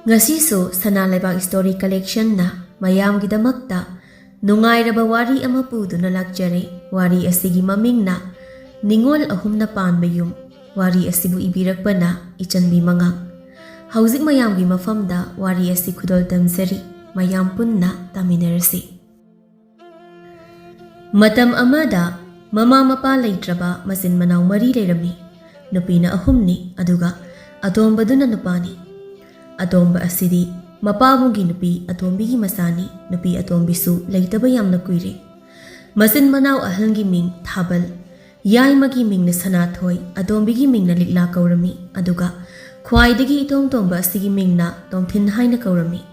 Ngasisu Sana Laibak Story Collection na mayamgidamakta nungairaba wari ama puduna lakjare wari asigi maming na Ningol ahum na panbayum wari asibu ibirakpa na ichanbi mangang Haujik mayamgi mafamda wari asi khudol tamsari mayam punna taminarasi Matam amada mama mapa laitraba masin manaw mari lairami nupina ahumni aduga atombaduna nupani Atomba asidi mapamungi nupi atombigi masani nupi atombisu laitaba yamna kuire masin manaw ahalngi ming thabal yaimagi ming na sanathoi atombigi ming na likla kaurami aduga khwaidagi itomtomba asigi ming na tomthin haina kaurami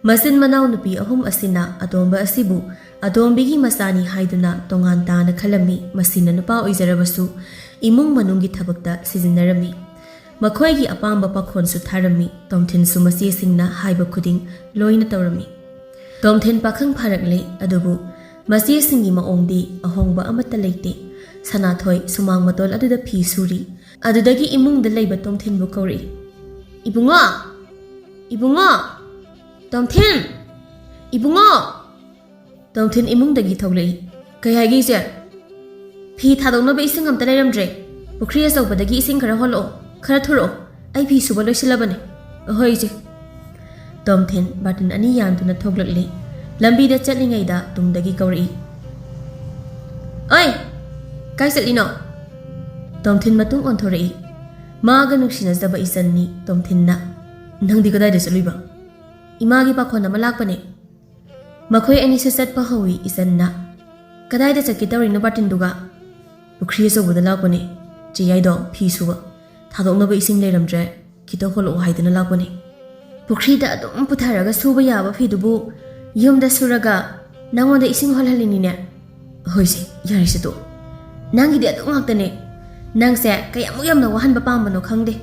masin manaw nupi ahum asina atomba asibu atombigi masani haiduna tongan tana khalami masina nupa oizarabasu imung manungi thabakta sizinarami Makoigi apamba pakhon su tharami tomthin su masi singna haiba khuding loina tawrami tomthin pakhang pharakle adubu masi singi maongdi ahongba amata leite sanathoi sumang matol aduda phi suri adudagi imung da leiba tomthin bu kauri ibunga tomthin imung dagi thoglei kayagi je phi thadongna be ising amta leiramdre pukri asawbadagi ising khara holo Khara thuro, ai phi suba loisilabane. Ahoi je. Tomthin batin ani yantuna thoglakle. Lambi da chatlingai da tungdagi kauri. Oi! Kai chatlino? Tomthin matung onthorai. Maga nuksina zaba isanni tomthin na. Nangdi kadai da chatluiba. Imagi pakhon na malakpane. Makhoi ani se chatpa hawi isan na. Kadai da chatki tawri no batin duga. Pukri sobuda lakpane. Chiyai do phi suba. Thadoknaba ising leiramdre kita holo haidana lakpani Pukhri da adum putharaga suba yaba phidubu yumda suraga nangonda ising holhalini ne hoise yarisi to nangi de adum haktane nangse kayamuk yamna wahanba pambano khangde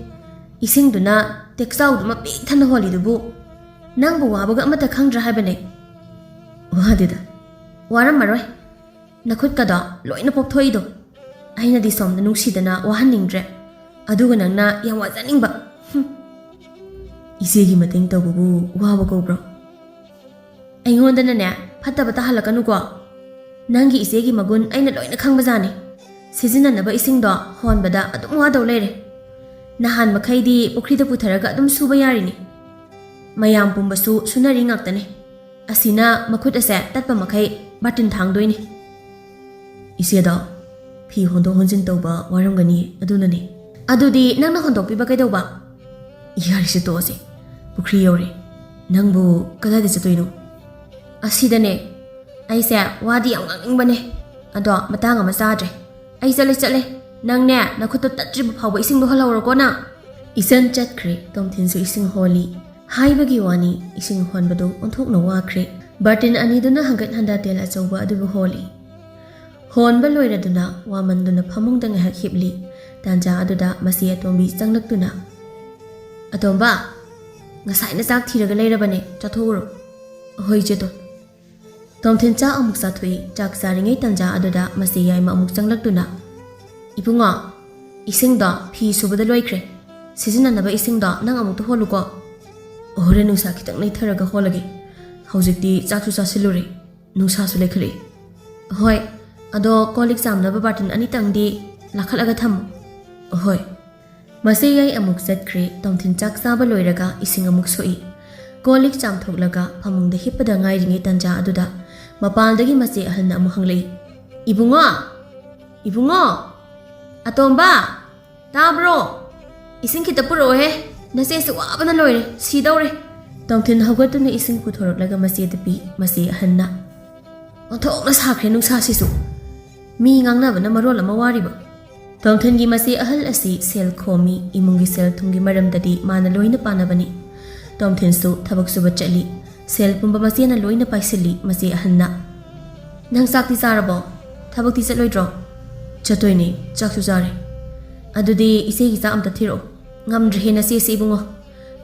ising duna texau duma pi thana holi dubu nangbu wabaga amata khangdra haibane wadida waram maroi nakhut kada loina pokthoi do aina di somna nungsidana wahaningdre Aduga nangna yang wazaning ba Isegi mating tawbubu waba ko bro Aingonda na ne phattaba ta halakanu ko Nangi isegi magun aina loina khangbajani Sizina naba ising do honbada adum wa daw leire Nahan makhaidi pukri da putharaga adum suba yarini Mayam pumbasu sunari ngaktane Asina makhut ase tatpa makhai batin thangdoini Iseda phi hondo honjin tawba waramgani adunani Adudi nangna hondokpi ba kaidawba yarisi toase pukri yore nangbu kada de chatoino asidane aise wadi yang ngangbane ado matanga masajre ai chale nangne nakhuto tatri phawba ising do halawro ko na isan chatkre tomthin su ising holi haibagi wani ising honbado onthok no wakre batin ani duna hangat handa tel achawba adubu holi honba loiraduna wamanduna phamungdang hak hibli Tanja aduda masi atombi changlakuna Atomba ngasai na chak thiraga leirabane chathogro hoi je to Tomthin cha amuk sa thui chak saringai tanja aduda masi yaima amuk changlakuna Ibunga ising da phi subada loikre Sizina naba ising da nang amuk to holuko Ore nusa kitang nei tharaga holage Haujikti chaksu sa silure nusa su lekhre Hoi ado kolik samnaba batin ani tangdi lakhalaga tham Ahoy. Masayay amuk zatkre tomthin chak saba loiraga ising amuk soi. Kolik chamthoklaga phamungda hippada ngai ringai tanja aduda mapaldagi masi ahalna amu hanglei. Ibungo. Atomba. Tabro. Ising kita puro he. Nase se wabana loire sidawre. Tomthin hawgatuna ising puthoroklaga masi dapi masi ahalna. Onthokna sakre nungsa sisu. Mi ngangnabana marol ama wariba. Tomthin gi masi ahal asi sel khomi imungi sel thungi maramdadi mana loina panabani Tomthin su thabak suba chali sel pumba masi na loina paisili masi ahanna Nang sakti sarabo thabak ti chatloidro chatoini chaksu sare adudi isegi sa amta thiro ngamdre hena si ibungo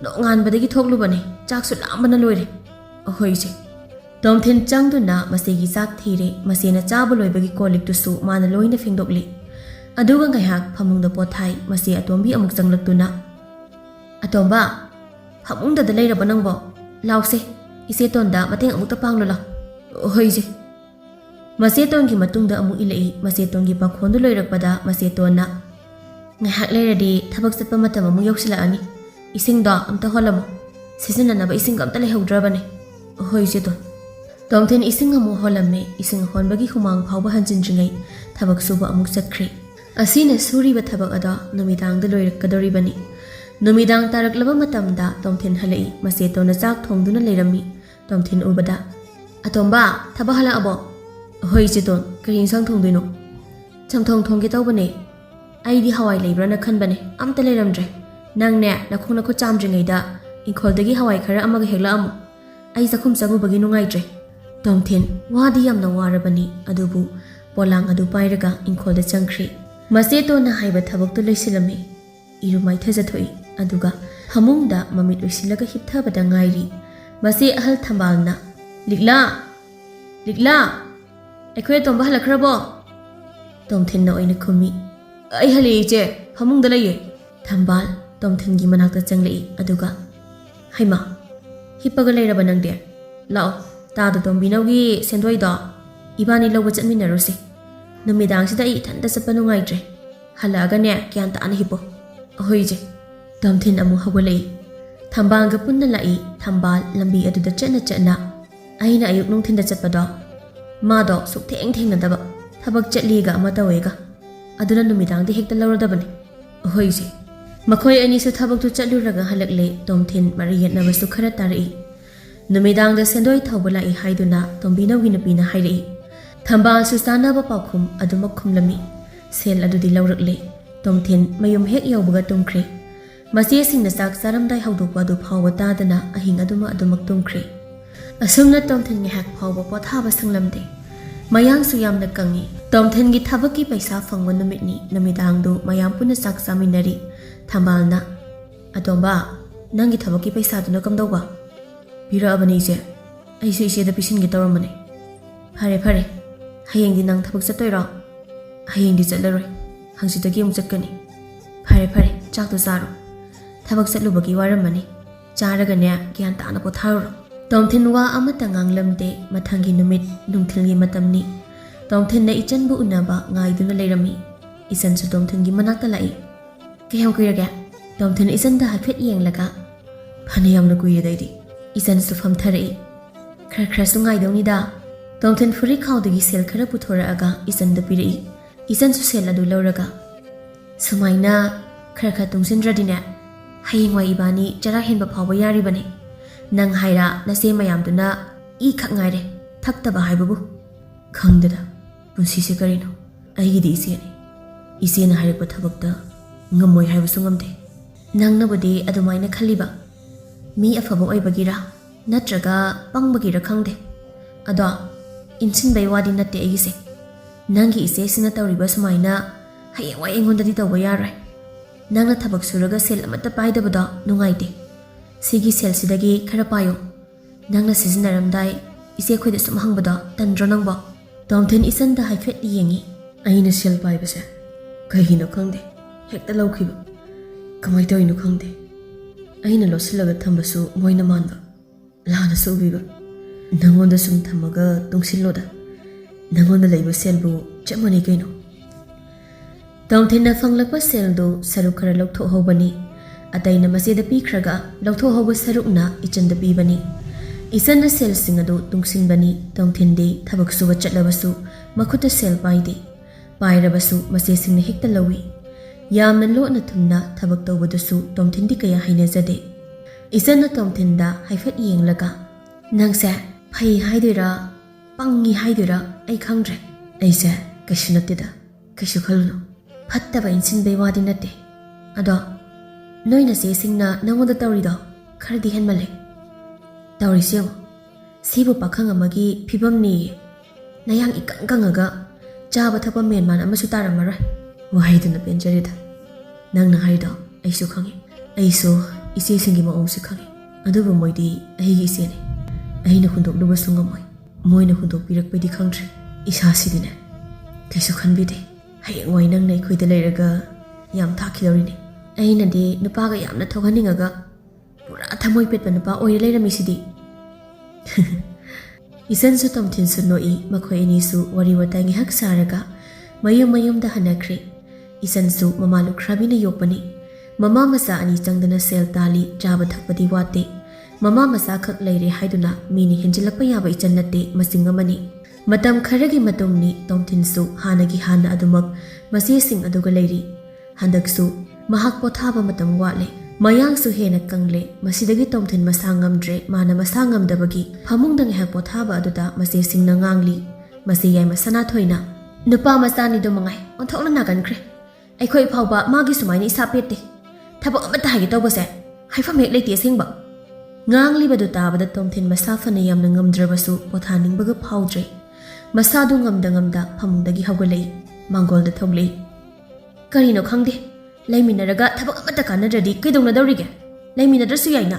no ngan badagi thoklubani chaksu lambana loire ahoi je Tomthin changduna masi gi sak thire masi na chabu loibagi kolik tu su mana loina fingdokli Aduga ngayhak phamungda pothai masi atombi amuk changlakuna Atomba ꯐꯃꯨꯡꯗ ꯂꯩꯔꯕ ꯅꯪꯕꯣ ꯂꯥꯎꯁꯦ ꯏꯆꯦꯇꯣꯟꯗ ꯃꯇꯦꯡ ꯑꯃꯨꯛꯇ ꯄꯥꯡꯂꯣ ꯂꯥꯎ ꯍꯣꯏ ꯏꯆꯦ ꯃꯆꯦꯇꯣꯟꯒꯤ ꯃꯇꯨꯡꯗ ꯑꯃꯨꯛ ꯏꯜꯂꯛꯏ ꯃꯆꯦꯇꯣꯟꯒꯤ ꯄꯥꯈꯣꯟꯗꯨ ꯂꯣꯏꯔꯛꯄꯗ ꯃꯆꯦꯇꯣꯟꯅ ꯉꯥꯏꯍꯥꯛ ꯂꯩꯔꯗꯤ ꯊꯕꯛ ꯆꯠꯄ ꯃꯇꯝ ꯑꯃꯨꯛ ꯌꯧꯁꯤꯜꯂꯛꯑꯅꯤ ꯏꯁꯤꯡꯗꯣ ꯑꯝꯇ ꯍꯣꯜꯂꯝꯃꯣ ꯁꯤꯖꯤꯟꯅꯅꯕ ꯏꯁꯤꯡꯒ ꯑꯝꯇ ꯂꯩꯍꯧꯗ꯭ꯔꯕꯅꯦ ꯍꯣꯏ ꯏꯆꯦꯇꯣꯟ ꯇꯣꯝꯊꯤꯟ ꯏꯁꯤꯡ ꯑꯃꯨꯛ ꯍꯣꯜꯂꯝꯃꯦ ꯏꯁꯤꯡ ꯍꯣꯟꯕꯒꯤ ꯍꯨꯃꯥꯡ ꯐꯥꯎꯕ ꯍꯟꯖꯤꯟꯗ꯭ꯔꯤꯉꯩ ꯊꯕꯛ ꯁꯨꯕ ꯑꯃꯨꯛ ꯆꯠꯈ꯭ꯔꯦ ꯑꯁꯤꯅ ꯁꯨꯔꯤꯕ ꯊꯕꯛ ꯑꯗꯣ ꯅꯨꯃꯤꯗꯥꯡꯗ ꯂꯣꯏꯔꯛꯀꯗꯧꯔꯤꯕꯅꯤ ꯅꯨꯃꯤꯗꯥꯡ ꯇꯥꯔꯛꯂꯕ ꯃꯇꯝꯗ ꯇꯣꯝꯊꯤꯟ ꯍꯜꯂꯛꯏ ꯃꯆꯦꯇꯣꯟꯅ ꯆꯥꯛ ꯊꯣꯡꯗꯨꯅ ꯂꯩꯔꯝꯃꯤ ꯇꯣꯝꯊꯤꯟ ꯎꯕꯗ ꯑꯇꯣꯝꯕ ꯊꯕꯛ ꯍꯜꯂꯛꯑꯕꯣ ꯍꯣꯏ ꯏꯆꯦꯇꯣꯟ ꯀꯔꯤ ꯏꯟꯁꯥꯡ ꯊꯣꯡꯗꯣꯏꯅꯣ ꯆꯝꯊꯣꯡ ꯊꯣꯡꯒꯦ ꯇꯧꯕꯅꯦ ꯑꯩꯗꯤ ꯍꯋꯥꯏ ꯂꯩꯕ꯭ꯔꯥꯅ ꯈꯟꯕꯅꯦ ꯑꯝꯇ ꯂꯩꯔꯝꯗ꯭ꯔꯦ ꯅꯪꯅꯦ ꯅꯈꯣꯡ ꯅꯈꯨꯠ ꯆꯥꯝꯗ꯭ꯔꯤꯉꯩꯗ ꯏꯪꯈꯣꯜꯗꯒꯤ ꯍꯋꯥꯏ ꯈꯔ ꯑꯃꯒ ꯍꯦꯛꯂꯛꯑꯝꯃꯨ ꯑꯩ ꯆꯥꯛꯈꯨꯝ ꯆꯪꯉꯨꯕꯒꯤ ꯅꯨꯡꯉꯥꯏꯇ꯭ꯔꯦ ꯇꯣꯝꯊꯤꯟ ꯋꯥꯗꯤ ꯌꯥꯝꯅ ꯋꯥꯔꯕꯅꯤ ꯑꯗꯨꯕꯨ ꯄꯣꯂꯥꯡ ꯑꯗꯨ ꯄꯥꯏꯔꯒ ꯏꯪꯈꯣꯜꯗ ꯆꯪꯈ꯭ꯔꯤ ꯃꯆꯦꯇꯣꯟꯅ ꯍꯥꯏꯕ ꯊꯕꯛꯇꯨ ꯂꯣꯏꯁꯤꯜꯂꯝꯃꯤ ꯏꯔꯨ ꯃꯥꯏꯊꯖꯊꯣꯛꯏ ꯑꯗꯨꯒ ꯐꯃꯨꯡꯗ ꯃꯃꯤꯠ ꯎꯏꯁꯤꯜꯂꯒ ꯍꯤꯞꯊꯕꯗ ꯉꯥꯏꯔꯤ ꯃꯆꯦ ꯑꯍꯜ ꯊꯝꯕꯥꯜꯅ ꯂꯤꯛꯂꯥ ꯂꯤꯛꯂꯥ ꯑꯩꯈꯣꯏ ꯑꯇꯣꯝꯕ ꯍꯜꯂꯛꯈ꯭ꯔꯕꯣ ꯇꯣꯝꯊꯤꯟꯅ ꯑꯣꯏꯅ ꯈꯨꯝꯃꯤ ꯑꯩ ꯍꯜꯂꯛꯏ ꯏꯆꯦ ꯐꯃꯨꯡꯗ ꯂꯩꯌꯦ ꯊꯝꯕꯥꯜ ꯇꯣꯝꯊꯤꯟꯒꯤ ꯃꯅꯥꯛꯇ ꯆꯪꯂꯛꯏ ꯑꯗꯨꯒ ꯍꯩꯃꯥ ꯍꯤꯞꯄꯒ ꯂꯩꯔꯕ ꯅꯪꯗꯤ ꯂꯥꯛꯑꯣ ꯇꯥꯗ ꯇꯣꯝꯕꯤꯅꯧꯒꯤ ꯁꯦꯟꯗꯣꯏꯗꯣ ꯏꯕꯥꯅꯤ ꯂꯧꯕ ꯆꯠꯃꯤꯟꯅꯔꯨꯁꯤ ꯅꯨꯃꯤꯗꯥꯡꯁꯤꯗ ꯑꯩ ꯏꯊꯟꯇ ꯆꯠꯄ ꯅꯨꯡꯉꯥꯏꯇ꯭ꯔꯦ ꯍꯜꯂꯛꯑꯒꯅꯦ ꯒ꯭ꯌꯥꯟ ꯇꯥꯅ ꯍꯤꯞꯄꯣ ꯑꯍꯣꯏ ꯏꯆꯦ ꯇꯣꯝꯊꯤꯟ ꯑꯃꯨꯛ ꯍꯧꯒꯠꯂꯛꯏ ꯊꯝꯕꯥꯜꯒ ꯄꯨꯟꯅ ꯂꯥꯛꯏ ꯊꯝꯕꯥꯜ ꯂꯝꯕꯤ ꯑꯗꯨꯗ ꯆꯠꯅ ꯑꯩꯅ ꯑꯌꯨꯛ ꯅꯨꯡꯊꯤꯟꯗ ꯆꯠꯄꯗꯣ ꯃꯥꯗꯣ ꯁꯨꯛꯊꯦꯡ ꯊꯦꯡꯅꯗꯕ ꯊꯕꯛ ꯆꯠꯂꯤꯒ ꯑꯃ ꯇꯧꯋꯦꯒ ꯑꯗꯨꯅ ꯅꯨꯃꯤꯗꯥꯡꯗꯤ ꯍꯦꯛꯇ ꯂꯧꯔꯗꯕꯅꯤ ꯑꯍꯣꯏ ꯏꯆꯦ ꯃꯈꯣꯏ ꯑꯅꯤꯁꯨ ꯊꯕꯛꯇꯨ ꯆꯠꯂꯨꯔꯒ ꯍꯜꯂꯛꯂꯦ ꯇꯣꯝꯊꯤꯟ ꯃꯔꯤ ꯌꯦꯠꯅꯕꯁꯨ ꯈꯔ ꯇꯥꯔꯛꯏ ꯅꯨꯃꯤꯗꯥꯡꯗ ꯁꯦꯟꯗꯣꯏ ꯊꯧꯕ ꯂꯥꯛꯏ ꯍꯥꯏꯗꯨꯅ ꯇꯣꯝꯕꯤꯅꯧꯒꯤ ꯅꯨꯄꯤꯅ ꯍꯥꯏꯔꯛꯏ ꯊꯝꯕꯥꯜꯁꯨ ꯆꯥꯅꯕ ꯄꯥꯎꯈꯨꯝ ꯑꯗꯨꯃꯛ ꯈꯨꯝꯂꯝꯃꯤ ꯁꯦꯜ ꯑꯗꯨꯗꯤ ꯂꯧꯔꯛꯂꯦ ꯇꯣꯝꯊꯤꯟ ꯃꯌꯨꯝ ꯍꯦꯛ ꯌꯧꯕꯒ ꯇꯨꯝꯈ꯭ꯔꯦ ꯃꯆꯦꯁꯤꯡꯅ ꯆꯥꯛ ꯆꯥꯔꯝꯗꯥꯏ ꯍꯧꯗꯣꯛꯄ ꯑꯗꯨ ꯐꯥꯎꯕ ꯇꯥꯗꯅ ꯑꯍꯤꯡ ꯑꯗꯨꯃꯛ ꯇꯨꯝꯈ꯭ꯔꯦ ꯑꯁꯨꯝꯅ ꯇꯣꯝꯊꯤꯟ ꯉꯥꯏꯍꯥꯛ ꯐꯥꯎꯕ ꯄꯣꯊꯥꯕ ꯁꯪꯂꯝꯗꯦ ꯃꯌꯥꯡꯁꯨ ꯌꯥꯝꯅ ꯀꯪꯉꯤ ꯇꯣꯝꯊꯤꯟꯒꯤ ꯊꯕꯛꯀꯤ ꯄꯩꯁꯥ ꯐꯪꯕ ꯅꯨꯃꯤꯠꯅꯤ ꯅꯨꯃꯤꯗꯥꯡꯗꯨ ꯃꯌꯥꯝ ꯄꯨꯟꯅ ꯆꯥꯛ ꯆꯥꯃꯤꯟꯅꯔꯤ ꯊꯝꯕꯥꯜꯅ ꯑꯇꯣꯝꯕ ꯅꯪꯒꯤ ꯊꯕꯛꯀꯤ ꯄꯩꯁꯥꯗꯨꯅ ꯀꯝꯗꯧꯕ ꯄꯤꯔꯛꯑꯕꯅꯤ ꯏꯆꯦ ꯑꯩꯁꯨ ꯏꯆꯦꯗ ꯄꯤꯁꯤꯟꯒꯦ ꯇꯧꯔꯝꯕꯅꯦ ꯐꯔꯦ ꯍꯌꯦꯡꯗꯤ ꯅꯪ ꯊꯕꯛ ꯆꯠꯇꯣꯏꯔꯣ ꯍꯌꯦꯡꯗꯤ ꯆꯠꯂꯔꯣꯏ ꯍꯪꯆꯤꯠꯇꯒꯤ ꯑꯃꯨꯛ ꯆꯠꯀꯅꯤ ꯐꯔꯦ ꯆꯥꯛꯇꯣ ꯆꯥꯔꯣ ꯊꯕꯛ ꯆꯠꯂꯨꯕꯒꯤ ꯋꯥꯔꯝꯃꯅꯤ ꯆꯥꯔꯒꯅꯦ ꯒ꯭ꯌꯥꯟ ꯇꯥꯅ ꯄꯣꯊꯥꯔꯨꯔꯣ ꯇꯣꯝꯊꯤꯟ ꯋꯥ ꯑꯃꯠꯇ ꯉꯥꯡꯂꯝꯗꯦ ꯃꯊꯪꯒꯤ ꯅꯨꯃꯤꯠ ꯅꯨꯡꯊꯤꯜꯒꯤ ꯃꯇꯝꯅꯤ ꯇꯣꯝꯊꯤꯟꯅ ꯏꯆꯟꯕꯨ ꯎꯅꯕ ꯉꯥꯏꯗꯨꯅ ꯂꯩꯔꯝꯃꯤ ꯏꯆꯟꯁꯨ ꯇꯣꯝꯊꯤꯟꯒꯤ ꯃꯅꯥꯛꯇ ꯂꯥꯛꯏ ꯀꯌꯥꯝ ꯀꯨꯏꯔꯒꯦ ꯇꯣꯝꯊꯤꯟ ꯏꯆꯟꯗ ꯍꯥꯏꯐꯦꯠ ꯌꯦꯡꯂꯒ ꯐꯅ ꯌꯥꯝꯅ ꯀꯨꯏꯔꯦꯗꯩꯗꯤ ꯏꯆꯟꯁꯨ ꯐꯝꯊꯔꯛꯏ ꯈꯔꯁꯨ ꯉꯥꯏꯗꯧꯅꯤꯗ ꯇꯣꯝꯊꯤꯟ ꯐꯨꯔꯤꯠꯈꯥꯎꯗꯒꯤ ꯁꯦꯜ ꯈꯔ ꯄꯨꯊꯣꯔꯛꯑꯒ ꯏꯆꯟꯗ ꯄꯤꯔꯛꯏ ꯏꯆꯟꯁꯨ ꯁꯦꯜ ꯑꯗꯨ ꯂꯧꯔꯒ ꯁꯨꯃꯥꯏꯅ ꯈꯔ ꯇꯨꯡꯁꯤꯟꯗ꯭ꯔꯗꯤꯅꯦ ꯍꯌꯦꯡꯋꯥꯏ ꯏꯕꯥꯅꯤ ꯆꯔꯥ ꯍꯦꯟꯕ ꯐꯥꯎꯕ ꯌꯥꯔꯤꯕꯅꯤ ꯅꯪ ꯍꯥꯏꯔ ꯅꯆꯦ ꯃꯌꯥꯝꯗꯨꯅ ꯏ ꯈꯛ ꯉꯥꯏꯔꯦ ꯊꯛꯇꯕ ꯍꯥꯏꯕꯕꯨ ꯈꯪꯗꯦꯗ ꯄꯨꯟꯁꯤꯁꯦ ꯀꯔꯤꯅꯣ ꯑꯩꯒꯤꯗꯤ ꯏꯆꯦꯅꯤ ꯏꯆꯦꯅ ꯍꯥꯏꯔꯛꯄ ꯊꯕꯛꯇ ꯉꯝꯃꯣꯏ ꯍꯥꯏꯕꯁꯨ ꯉꯝꯗꯦ ꯅꯪꯅꯕꯨꯗꯤ ꯑꯗꯨꯃꯥꯏꯅ ꯈꯜꯂꯤꯕ ꯃꯤ ꯑꯐꯕ ꯑꯣꯏꯕꯒꯤꯔ ꯅꯠꯇ꯭ꯔꯒ ꯄꯪꯕꯒꯤꯔ ꯈꯪꯗꯦ ꯑꯗꯣ ꯏꯟꯁꯤꯟꯕꯩ ꯋꯥꯗꯤ ꯅꯠꯇꯦ ꯑꯩꯒꯤꯁꯦ ꯅꯪꯒꯤ ꯏꯆꯦꯁꯤꯅ ꯇꯧꯔꯤꯕ ꯁꯨꯃꯥꯏꯅ ꯍꯌꯦꯡꯋꯥꯏ ꯑꯩꯉꯣꯟꯗꯗꯤ ꯇꯧꯕ ꯌꯥꯔꯣꯏ ꯅꯪꯅ ꯊꯕꯛ ꯁꯨꯔꯒ ꯁꯦꯜ ꯑꯃꯠꯇ पाइदबदो नुंगाइते सिगी सेलसिदगी खरा पायो नंगना सिजनरमदाई इसे खोइद सुम हंगबदो तंद्रो नंगबो तोमथिन इसनदा हाइफेट येंगी अइना सेल पाइबसे कहिनो खंगदे हेक्ता लौखिबो कमाइ तोइनो खंगदे अइना लोसिलगा थंबसु मोइना मानबा लाना सुबिबा नंगोंदा सुम थमगा तुंगसिलोदा नंगोंदा लेबा सेलबु चमने कइनो तोमथिन फंगलकपा सेलदो सरुक खरा लौथो होबनी अतैना मसेदा पीखरगा लौथो होब सरुकना इचंदा पीबनी इचंदा सेल सिंगदो तुंगसिनबनी तोमथिनदे थबक सुबा चटलबसु मखुता सेल पाइदे पाइरबसु मसे सिंगना हेक्ता लवी यामना लोना थुमना थबक तौबदसु तोमथिनदि कया हाइनजदे इचंदा तोमथिनदा हाइफट येंगलगा नंगसे फै हाइदोरा पंगी हाइदोरा ऐ खंगद्रे ऐसे कैसु नतेदा कैसु खलुनो फत्तबा इनसिनबे वादी नते अदो नोइना से सिंगना नंगोदा तौरिदो खरदी हेनमले तौरिसेव सिबु पाखंग अमगी फिबमनी नयांग इकंग कंगगा चाबा थपा मेनमान अमसु तारमरय वाहिदुना पेंजरिदा नंगना हाइदो ऐसु खंगे ऐसु इसे सिंगी मओंगसु खंगे अदुबु मोइदी अहिगी इसेने अहिना हुंदोकलुबा सुंगमोय मोइना हुंदोकपिरकपैदि खंगद्रे इसासिदिने कैसु खनबिदे हयेंवाइ नंगना इखोइदा लेरगा याम थाखिदौरिने अइनादि नुपागा यामना थोगनिंगागा ꯄꯨꯔꯥ ꯊꯃꯣꯏ ꯄꯦꯠꯄ ꯅꯨꯄꯥ ꯑꯣꯏꯔ ꯂꯩꯔꯝꯃꯤꯁꯤꯗꯤ ꯏꯆꯟꯁꯨ ꯇꯣꯝꯊꯤꯟꯁꯨ ꯅꯣꯛꯏ ꯃꯈꯣꯏ ꯑꯅꯤꯁꯨ ꯋꯥꯔꯤ ꯋꯥꯇꯥꯏ ꯉꯥꯏꯍꯥꯛ ꯁꯥꯔꯒ ꯃꯌꯨꯝꯗ ꯍꯟꯅꯈ꯭ꯔꯦ ꯏꯆꯟꯁꯨ ꯃꯃꯥ ꯂꯨꯈ꯭ꯔꯥꯕꯤꯅ ꯌꯣꯛꯄꯅꯤ ꯃꯃꯥ ꯃꯆꯥ ꯑꯅꯤ ꯆꯪꯗꯅ ꯁꯦꯜ ꯇꯥꯜꯂꯤ ꯆꯥꯕ ꯊꯛꯄꯗꯤ ꯋꯥꯠꯇꯦ ꯃꯃꯥ ꯃꯆꯥ ꯈꯛ ꯂꯩꯔꯦ ꯍꯥꯏꯗꯨꯅ ꯃꯤꯅ ꯍꯦꯟꯖꯤꯜꯂꯛꯄ ꯌꯥꯕ ꯏꯆꯟ ꯅꯠꯇꯦ ꯃꯁꯤꯡ ꯑꯃꯅꯤ ꯃꯇꯝ ꯈꯔꯒꯤ ꯃꯇꯨꯡꯅꯤ ꯇꯣꯝꯊꯤꯟꯁꯨ ꯍꯥꯟꯅꯒꯤ ꯍꯥꯟꯅ ꯑꯗꯨꯃꯛ ꯃꯆꯦꯁꯤꯡ ꯑꯗꯨꯒ ꯂꯩꯔꯤ ꯍꯟꯗꯛꯁꯨ ꯃꯍꯥꯛ ꯄꯣꯊꯥꯕ ꯃꯇꯝ ꯋꯥꯠꯂꯦ ꯃꯌꯥꯡꯁꯨ ꯍꯦꯟꯅ ꯀꯪꯂꯦ ꯃꯁꯤꯗꯒꯤ ꯇꯣꯝꯊꯤꯟ ꯃꯁꯥ ꯉꯝꯗ꯭ꯔꯦ ꯃꯥꯅ ꯃꯁꯥ ꯉꯝꯗꯕꯒꯤ ꯐꯃꯨꯡꯗ ꯉꯥꯏꯍꯥꯛ ꯄꯣꯊꯥꯕ ꯑꯗꯨꯗ ꯃꯆꯦꯁꯤꯡꯅ ꯉꯥꯡꯂꯤ ꯃꯆꯦ ꯌꯥꯏꯃ ꯁꯅꯥꯊꯣꯏꯅ ꯅꯨꯄꯥ ꯃꯆꯥꯅꯤꯗꯣ ꯃꯉꯥꯏ ꯑꯣꯟꯊꯣꯛꯅ ꯅꯥꯒꯟꯈ꯭ꯔꯦ ꯑꯩꯈꯣꯏ ꯐꯥꯎꯕ ꯃꯥꯒꯤ ꯁꯨꯃꯥꯏꯅ ꯏꯁꯥ ꯄꯦꯠꯇꯦ ꯊꯕꯛ ꯑꯃꯠꯇ ꯍꯥꯏꯒꯦ ꯇꯧꯕꯁꯦ ꯍꯥꯏꯐꯝ ꯍꯦꯛ ꯂꯩꯇꯦ ꯑꯁꯦꯡꯕ ꯉꯥꯡꯂꯤꯕꯗꯨ ꯇꯥꯕꯗ ꯇꯣꯝꯊꯤꯟ ꯃꯁꯥ ꯐꯅ ꯌꯥꯝꯅ ꯉꯝꯗ꯭ꯔꯕꯁꯨ ꯄꯣꯊꯥꯅꯤꯡꯕꯒ ꯐꯥꯎꯗ꯭ꯔꯦ ꯃꯁꯥꯗꯨ ꯉꯝꯗ ꯐꯃꯨꯡꯗꯒꯤ ꯍꯧꯒꯠꯂꯛꯏ ꯃꯥꯡꯒꯣꯜꯗ ꯊꯣꯛꯂꯛꯏ ꯀꯔꯤꯅꯣ ꯈꯪꯗꯦ ꯂꯩꯃꯤꯟꯅꯔꯒ ꯊꯕꯛ ꯑꯃꯠꯇ ꯀꯥꯟꯅꯗ꯭ꯔꯗꯤ ꯀꯩꯗꯧꯅꯗꯧꯔꯤꯒꯦ ꯂꯩꯃꯤꯟꯅꯗ꯭ꯔꯁꯨ ꯌꯥꯏꯅ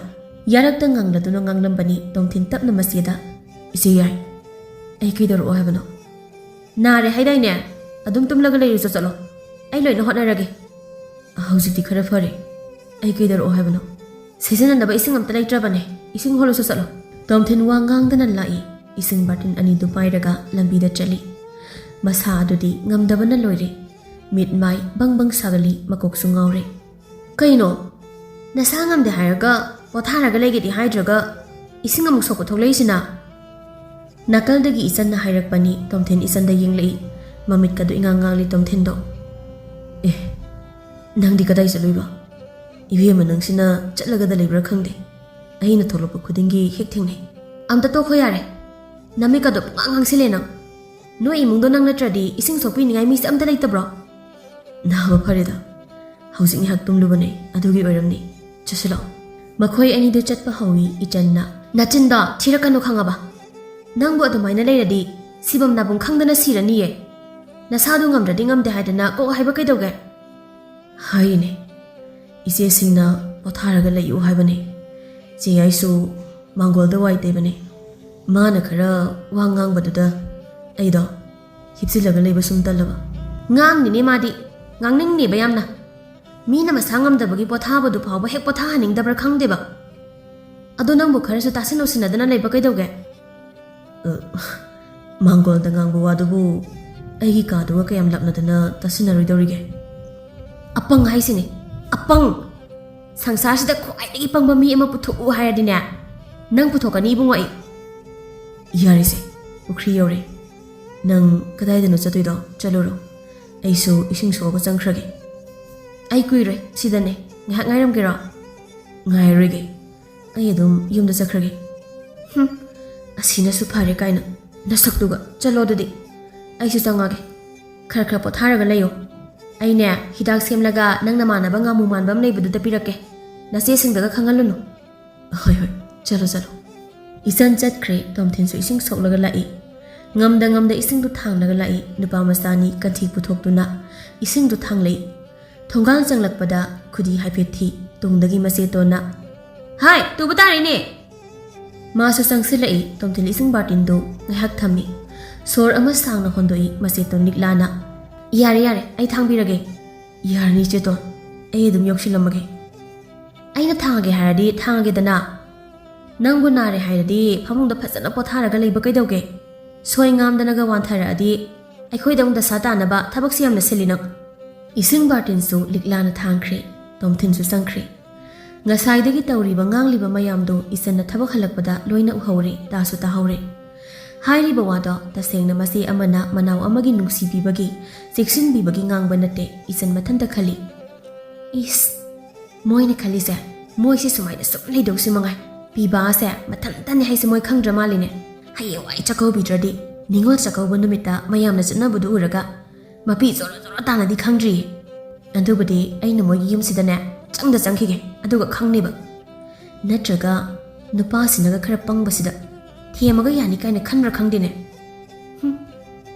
ꯌꯥꯔꯛꯇ ꯉꯥꯡꯂꯗꯨꯅ ꯉꯥꯡꯂꯝꯕꯅꯤ ꯇꯣꯝꯊꯤꯟ ꯇꯞꯅ ꯃꯆꯦꯗ ꯏꯆꯦ ꯌꯥꯏ ꯑꯩ ꯀꯩꯗꯧꯔꯛꯑꯣ ꯍꯥꯏꯕꯅꯣ ꯅꯥꯔꯦ ꯍꯥꯏꯗꯥꯏꯅꯦ ꯑꯗꯨꯝ ꯇꯨꯝꯂꯒ ꯂꯩꯔꯁꯨ ꯆꯠꯂꯣ ꯑꯩ ꯂꯣꯏꯅ ꯍꯣꯠꯅꯔꯒꯦ ꯍꯧꯖꯤꯛꯇꯤ ꯈꯔ ꯐꯔꯦ ꯑꯩ ꯀꯩꯗꯧꯔꯛꯑꯣ ꯍꯥꯏꯕꯅꯣ ꯁꯤꯖꯤꯟꯅꯅꯕ ꯏꯁꯤꯡ ꯑꯝꯇ ꯂꯩꯇ꯭ꯔꯕꯅꯦ ꯏꯁꯤꯡ ꯍꯣꯜꯂꯁꯨ ꯆꯠꯂꯣ ꯇꯣꯝꯊꯤꯟ ꯋꯥ ꯉꯥꯡꯗꯅ ꯂꯥꯛꯏ ꯏꯁꯤꯡ ꯕꯥꯔꯇꯤꯟ ꯑꯅꯤꯗꯨ ꯄꯥꯏꯔꯒ ꯂꯝꯕꯤꯗ ꯆꯠꯂꯤ ꯃꯁꯥ ꯑꯗꯨꯗꯤ ꯉꯝꯗꯕꯅ ꯂꯣꯏꯔꯦ ꯃꯤꯠ ꯃꯥꯏ ꯕꯪ ꯁꯥꯒꯠꯂꯤ ꯃꯀꯣꯛꯁꯨ ꯉꯥꯎꯔꯦ ꯀꯩꯅꯣ ꯅꯁꯥ ꯉꯝꯗꯦ ꯍꯥꯏꯔꯒ ꯄꯣꯊꯥꯔꯒ ꯂꯩꯒꯦꯗꯤ ꯍꯥꯏꯗ꯭ꯔꯒ ꯏꯁꯤꯡ ꯑꯃꯨꯛ ꯁꯣꯛꯄ ꯊꯣꯛꯂꯛꯏꯁꯤꯅ ꯅꯥꯀꯜꯗꯒꯤ ꯏꯆꯟꯅ ꯍꯥꯏꯔꯛꯄꯅꯤ ꯇꯣꯝꯊꯤꯟ ꯏꯆꯟꯗ ꯌꯦꯡꯂꯛꯏ ꯃꯃꯤꯠꯀꯗꯨ ꯏꯉꯥꯡ ꯉꯥꯡꯂꯤ ꯇꯣꯝꯊꯤꯟꯗꯣ ꯅꯪꯗꯤ ꯀꯗꯥꯏ ꯆꯠꯂꯨꯏꯕ ꯏꯕꯦꯝꯃ ꯅꯪꯁꯤꯅ ꯆꯠꯂꯒꯗ ꯂꯩꯕ꯭ꯔꯥ ꯈꯪꯗꯦ ꯑꯩꯅ ꯊꯣꯛꯂꯛꯄ ꯈꯨꯗꯤꯡꯒꯤ ꯍꯦꯛ ꯊꯦꯡꯅꯩ ꯑꯝꯇ ꯇꯣꯛꯈꯣ ꯌꯥꯔꯦ ꯅꯃꯤꯠꯀꯗꯣ ꯄꯨꯡꯉꯥꯡ ꯉꯥꯡꯁꯤꯜꯂꯦ ꯅꯪ ꯅꯣꯏ ꯏꯃꯨꯡꯗꯣ ꯅꯪ ꯅꯠꯇ꯭ꯔꯗꯤ ꯏꯁꯤꯡ ꯁꯣꯛꯄꯤꯅꯤꯉꯥꯏ ꯃꯤꯁꯦ ꯑꯝꯇ ꯂꯩꯇꯕ꯭ꯔꯣ ꯅꯥꯕ ꯐꯔꯦꯗ ꯍꯧꯖꯤꯛ ꯉꯥꯏꯍꯥꯛ ꯇꯨꯝꯂꯨꯕꯅꯦ ꯑꯗꯨꯒꯤ ꯑꯣꯏꯔꯝꯅꯤ ꯆꯠꯁꯤꯜꯂꯣ ꯃꯈꯣꯏ ꯑꯅꯤꯗꯨ ꯆꯠꯄ ꯍꯧꯏ ꯏꯆꯟꯅ ꯅꯆꯤꯟꯗꯣ ꯊꯤꯔꯛꯀꯅꯨ ꯈꯪꯉꯕ ꯅꯪꯕꯨ ꯑꯗꯨꯃꯥꯏꯅ ꯂꯩꯔꯗꯤ ꯁꯤꯕꯝ ꯅꯥꯕꯨꯝ ꯈꯪꯗꯅ ꯁꯤꯔꯅꯤꯌꯦ ꯅꯁꯥꯗꯨ ꯉꯝꯗ꯭ꯔꯗꯤ ꯉꯝꯗꯦ ꯍꯥꯏꯗꯅ ꯀꯣꯛ ꯍꯥꯏꯕ ꯀꯩꯗꯧꯒꯦ ꯍꯥꯏꯔꯤꯅꯦ ꯏꯆꯦꯁꯤꯡꯅ ꯄꯣꯊꯥꯔꯒ ꯂꯩꯌꯨ ꯍꯥꯏꯕꯅꯦ ꯆꯦ ꯌꯥꯏꯁꯨ ꯃꯥꯡꯒꯣꯜꯗ ꯋꯥꯏ ꯇꯩꯕꯅꯦ ꯃꯥꯅ ꯈꯔ ꯋꯥ ꯉꯥꯡꯕꯗꯨꯗ ꯑꯩꯗꯣ ꯍꯤꯞꯆꯤꯜꯂꯒ ꯂꯩꯕ ꯁꯨꯝ ꯇꯜꯂꯕ ꯉꯥꯡꯅꯤꯅꯦ ꯃꯥꯗꯤ ꯉꯥꯡꯅꯤꯡꯅꯦꯕ ꯌꯥꯝꯅ ꯃꯤꯅ ꯃꯁꯥ ꯉꯝꯗꯕꯒꯤ ꯄꯣꯊꯥꯕꯗꯨ ꯐꯥꯎꯕ ꯍꯦꯛ ꯄꯣꯊꯥꯍꯟꯅꯤꯡꯗꯕ꯭ꯔꯥ ꯈꯪꯗꯦꯕ ꯑꯗꯣ ꯅꯪꯕꯨ ꯈꯔꯁꯨ ꯇꯥꯁꯤꯟ ꯎꯁꯤꯟꯅꯗꯅ ꯂꯩꯕ ꯀꯩꯗꯧꯒꯦ ꯃꯥꯡꯒꯣꯜꯗ ꯉꯥꯡꯕ ꯋꯥꯗꯨꯕꯨ ꯑꯩꯒꯤ ꯀꯥꯗꯨꯒ ꯀꯌꯥꯝ ꯂꯥꯞꯅꯗꯅ ꯇꯥꯁꯤꯟꯅꯔꯣꯏꯗꯧꯔꯤꯒꯦ ꯑꯄꯪ ꯍꯥꯏꯁꯤꯅꯦ ꯑꯄꯪ ꯁꯪꯁꯥꯔꯁꯤꯗ ꯈ꯭ꯋꯥꯏꯗꯒꯤ ꯄꯪꯕ ꯃꯤ ꯑꯃ ꯄꯨꯊꯣꯛꯎ ꯍꯥꯏꯔꯗꯤꯅꯦ ꯅꯪ ꯄꯨꯊꯣꯛꯀꯅꯤ ꯏꯕꯨꯡꯉꯣ ꯑꯩ ꯌꯥꯔꯤꯁꯦ ꯄꯨꯈ꯭ꯔꯤ ꯌꯧꯔꯦ ꯅꯪ ꯀꯗꯥꯏꯗꯅꯣ ꯆꯠꯇꯣꯏꯗꯣ ꯆꯠꯂꯨꯔꯣ ꯑꯩꯁꯨ ꯏꯁꯤꯡ ꯁꯣꯛꯑꯒ ꯆꯪꯈ꯭ꯔꯒꯦ ꯑꯩ ꯀꯨꯏꯔꯣꯏ ꯁꯤꯗꯅꯦ ꯉꯥꯏꯍꯥꯛ ꯉꯥꯏꯔꯝꯒꯦꯔꯣ ꯉꯥꯏꯔꯣꯏꯒꯦ ꯑꯩ ꯑꯗꯨꯝ ꯌꯨꯝꯗ ꯆꯠꯈ꯭ꯔꯒꯦ ꯑꯁꯤꯅꯁꯨ ꯐꯔꯦ ꯀꯥꯏꯅ ꯅꯁꯛꯇꯨꯒ ꯆꯠꯂꯣ ꯑꯗꯨꯗꯤ ꯑꯩꯁꯨ ꯆꯪꯉꯒꯦ ꯈꯔ ꯄꯣꯊꯥꯔꯒ ꯂꯩꯌꯣ ꯑꯩꯅꯦ ꯍꯤꯗꯥꯛ ꯁꯦꯝꯂꯒ ꯅꯪ ꯅꯃꯥꯟꯅꯕ ꯉꯥꯃꯨ ꯃꯥꯟꯕ ꯑꯃ ꯂꯩꯕꯗꯨꯗ ꯄꯤꯔꯛꯀꯦ ꯅꯆꯦꯁꯤꯡꯗꯒ ꯈꯪꯍꯜꯂꯨꯅꯨ ꯍꯣꯏ ꯆꯠꯂꯣ ꯏꯆꯟ ꯆꯠꯈ꯭ꯔꯦ ꯇꯣꯝꯊꯤꯟꯁꯨ ꯏꯁꯤꯡ ꯁꯣꯛꯂꯒ ꯂꯥꯛꯏ ꯉꯝꯗ ꯏꯁꯤꯡꯗꯨ ꯊꯥꯡꯂꯒ ꯂꯥꯛꯏ ꯅꯨꯄꯥ ꯃꯆꯥꯅꯤ ꯀꯟꯊꯤ ꯄꯨꯊꯣꯛꯇꯨꯅ ꯏꯁꯤꯡꯗꯨ ꯊꯥꯡꯂꯛꯏ ꯊꯣꯡꯒꯥꯜ ꯆꯪꯂꯛꯄꯗ ꯈꯨꯗꯤ ꯍꯥꯏꯐꯦꯠ ꯊꯤ ꯇꯨꯡꯗꯒꯤ ꯃꯆꯦꯇꯣꯟꯅ ꯍꯥꯏ ꯇꯨꯕ ꯇꯥꯔꯤꯅꯦ ꯃꯥꯁꯨ ꯆꯪꯁꯤꯜꯂꯛꯏ ꯇꯣꯝꯊꯤꯟ ꯏꯁꯤꯡ ꯕꯥꯔꯇꯤꯟꯗꯨ ꯉꯥꯏꯍꯥꯛ ꯊꯝꯃꯤ ꯁꯣꯔ ꯑꯃ ꯁꯥꯡꯅ ꯍꯣꯟꯗꯣꯛꯏ ꯃꯆꯦꯇꯣꯟ ꯂꯤꯛꯂꯥꯅ ꯌꯥꯔꯦ ꯑꯩ ꯊꯥꯡꯕꯤꯔꯒꯦ ꯌꯥꯔꯅꯤ ꯆꯦꯇꯣꯟ ꯑꯩ ꯑꯗꯨꯝ ꯌꯧꯁꯤꯜꯂꯝꯃꯒꯦ ꯑꯩꯅ ꯊꯥꯡꯉꯒꯦ ꯍꯥꯏꯔꯗꯤ ꯊꯥꯡꯉꯒꯦꯗꯅ ꯅꯪꯕꯨ ꯅꯥꯔꯦ ꯍꯥꯏꯔꯗꯤ ꯐꯃꯨꯡꯗ ꯐꯖꯅ ꯄꯣꯊꯥꯔꯒ ꯂꯩꯕ ꯀꯩꯗꯧꯒꯦ ꯁꯣꯏ ꯉꯥꯝꯗꯅꯒ ꯋꯥꯟꯊꯔꯛꯑꯗꯤ ꯑꯩꯈꯣꯏꯗ ꯑꯃꯨꯛ ꯗꯁꯥ ꯇꯥꯅꯕ ꯊꯕꯛꯁꯤ ꯌꯥꯝꯅ ꯁꯤꯜꯂꯤ ꯅꯪ ꯏꯁꯤꯡ ꯕꯥꯔꯇꯤꯟꯁꯨ ꯂꯤꯛꯂꯥꯅ ꯊꯥꯡꯈ꯭ꯔꯦ ꯇꯣꯝꯊꯤꯟꯁꯨ ꯆꯪꯈ꯭ꯔꯦ ꯉꯁꯥꯏꯗꯒꯤ ꯇꯧꯔꯤꯕ ꯉꯥꯡꯂꯤꯕ ꯃꯌꯥꯝꯗꯨ ꯏꯆꯟꯅ ꯊꯕꯛ ꯍꯜꯂꯛꯄꯗ ꯂꯣꯏꯅ ꯎꯍꯧꯔꯦ ꯇꯥꯁꯨ ꯇꯥꯍꯧꯔꯦ ꯍꯥꯏꯔꯤꯕ ꯋꯥꯗꯣ ꯇꯁꯦꯡꯅ ꯃꯆꯦ ꯑꯃꯅ ꯃꯅꯥꯎ ꯑꯃꯒꯤ ꯅꯨꯡꯁꯤꯕꯤꯕꯒꯤ ꯆꯦꯛꯁꯤꯟꯕꯤꯕꯒꯤ ꯉꯥꯡꯕ ꯅꯠꯇꯦ ꯏꯆꯟ ꯃꯊꯟꯇ ꯈꯜꯂꯤ ꯏꯁ ꯃꯣꯏꯅ ꯈꯜꯂꯤꯁꯦ ꯃꯣꯏꯁꯦ ꯁꯨꯃꯥꯏꯅ ꯁꯨꯝ ꯂꯩꯗꯧꯁꯤ ꯃꯉꯥꯏ ꯄꯤꯕꯥꯁꯦ ꯃꯊꯟꯇꯅꯤ ꯍꯥꯏꯁꯦ ꯃꯣꯏ ꯈꯪꯗ꯭ꯔ ꯃꯥꯜꯂꯤꯅꯦ ꯍꯌꯦꯡꯋꯥꯏ ꯆꯥꯛꯀꯧꯕꯤꯗ꯭ꯔꯗꯤ ꯅꯤꯉꯣꯜ ꯆꯥꯛꯀꯧꯕ ꯅꯨꯃꯤꯠꯇ ꯃꯌꯥꯝꯅ ꯆꯠꯅꯕꯗꯨ ꯎꯔꯒ ꯃꯄꯤ ꯖꯣꯔꯣ ꯇꯥꯅꯗꯤ ꯈꯪꯗ꯭ꯔꯤꯌꯦ ꯑꯗꯨꯕꯨꯗꯤ ꯑꯩꯅ ꯃꯣꯏꯒꯤ ꯌꯨꯝꯁꯤꯗꯅꯦ ꯆꯪꯈꯤꯒꯦ ꯑꯗꯨꯒ ꯈꯪꯅꯦꯕ ꯅꯠꯇ꯭ꯔꯒ ꯅꯨꯄꯥꯁꯤꯅꯒ ꯈꯔ ꯄꯪꯕꯁꯤꯗ ꯊꯦꯝꯃꯒ ꯌꯥꯅꯤ ꯀꯥꯏꯅ ꯈꯟꯕ꯭ꯔꯥ ꯈꯪꯗꯦꯅꯦ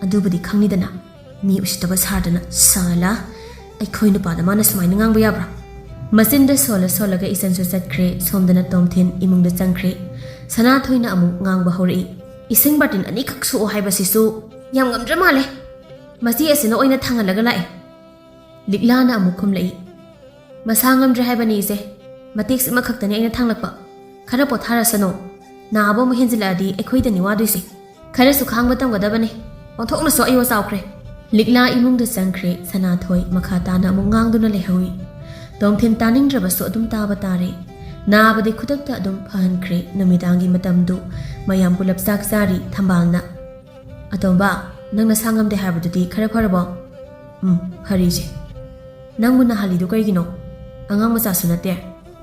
ꯑꯗꯨꯕꯨꯗꯤ ꯈꯪꯅꯤꯗꯅ ꯃꯤ ꯎꯁꯤꯠꯇꯕ ꯁꯥꯗꯅ ꯁꯥꯂꯥ ꯑꯩꯈꯣꯏ ꯅꯨꯄꯥꯗ ꯃꯥꯅ ꯁꯨꯃꯥꯏꯅ ꯉꯥꯡꯕ ꯌꯥꯕ꯭ꯔꯥ ꯃꯆꯤꯟꯗ ꯁꯣꯜꯂꯒ ꯏꯆꯟꯁꯨ ꯆꯠꯈ꯭ꯔꯦ ꯁꯣꯝꯗꯅ ꯇꯣꯝꯊꯤꯟ ꯏꯃꯨꯡꯗ ꯆꯪꯈ꯭ꯔꯦ ꯁꯅꯥꯊꯣꯏꯅ ꯑꯃꯨꯛ ꯉꯥꯡꯕ ꯍꯧꯔꯛꯏ ꯏꯁꯤꯡ ꯕꯥꯔꯇꯤꯟ ꯑꯅꯤꯈꯛ ꯁꯣꯛꯑꯣ ꯍꯥꯏꯕꯁꯤꯁꯨ ꯌꯥꯝ ꯉꯝꯗ꯭ꯔ ꯃꯥꯜꯂꯦ ꯃꯆꯦ ꯑꯁꯤꯅ ꯑꯣꯏꯅ ꯊꯥꯡꯍꯜꯂꯒ ꯂꯥꯛꯑꯦ ꯂꯤꯛꯂꯥꯅ ꯑꯃꯨꯛ ꯈꯨꯝꯂꯛꯏ ꯃꯁꯥ ꯉꯝꯗ꯭ꯔꯦ ꯍꯥꯏꯕꯅꯤ ꯏꯆꯦ ꯃꯇꯦꯛꯁꯤꯃ ꯈꯛꯇꯅꯤ ꯑꯩꯅ ꯊꯥꯡꯂꯛꯄ ꯈꯔ ꯄꯣꯊꯥꯔꯁꯅꯣ ꯅꯥꯕ ꯑꯃꯨꯛ ꯍꯦꯟꯖꯤꯜꯂꯛꯑꯗꯤ ꯑꯩꯈꯣꯏꯗꯅꯤ ꯋꯥꯗꯣꯏꯁꯤ ꯈꯔꯁꯨ ꯈꯥꯡꯕ ꯇꯝꯒꯗꯕꯅꯤ ꯑꯣꯟꯊꯣꯛꯅꯁꯨ ꯑꯌꯣ ꯆꯥꯎꯈ꯭ꯔꯦ ꯂꯤꯛꯂꯥ ꯏꯃꯨꯡꯗ ꯆꯪꯈ꯭ꯔꯦ ꯁꯅꯥꯊꯣꯏ ꯃꯈꯥ ꯇꯥꯅ ꯑꯃꯨꯛ ꯉꯥꯡꯗꯨꯅ ꯂꯩꯍꯧꯏ ꯇꯣꯝꯊꯤꯟ ꯇꯥꯅꯤꯡꯗ꯭ꯔꯕꯁꯨ ꯑꯗꯨꯝ ꯇꯥꯕ ꯇꯥꯔꯦ ꯅꯥꯕꯗꯤ ꯈꯨꯗꯛꯇ ꯑꯗꯨꯝ ꯐꯍꯟꯈ꯭ꯔꯦ ꯅꯨꯃꯤꯗꯥꯡꯒꯤ ꯃꯇꯝꯗꯨ ꯃꯌꯥꯝ ꯄꯨꯂꯞ ꯆꯥꯛ ꯆꯥꯔꯤ ꯊꯝꯕꯥꯜꯅ ꯑꯇꯣꯝꯕ ꯅꯪ ꯅꯁꯥ ꯉꯝꯗꯦ ꯍꯥꯏꯕꯗꯨꯗꯤ ꯈꯔ ꯐꯔꯕꯣ ꯐꯔꯤꯁꯦ ꯅꯪꯕꯨ ꯅꯥꯍꯜꯂꯤꯗꯨ ꯀꯩꯒꯤꯅꯣ ꯑꯉꯥꯡ ꯃꯆꯥꯁꯨ ꯅꯠꯇꯦ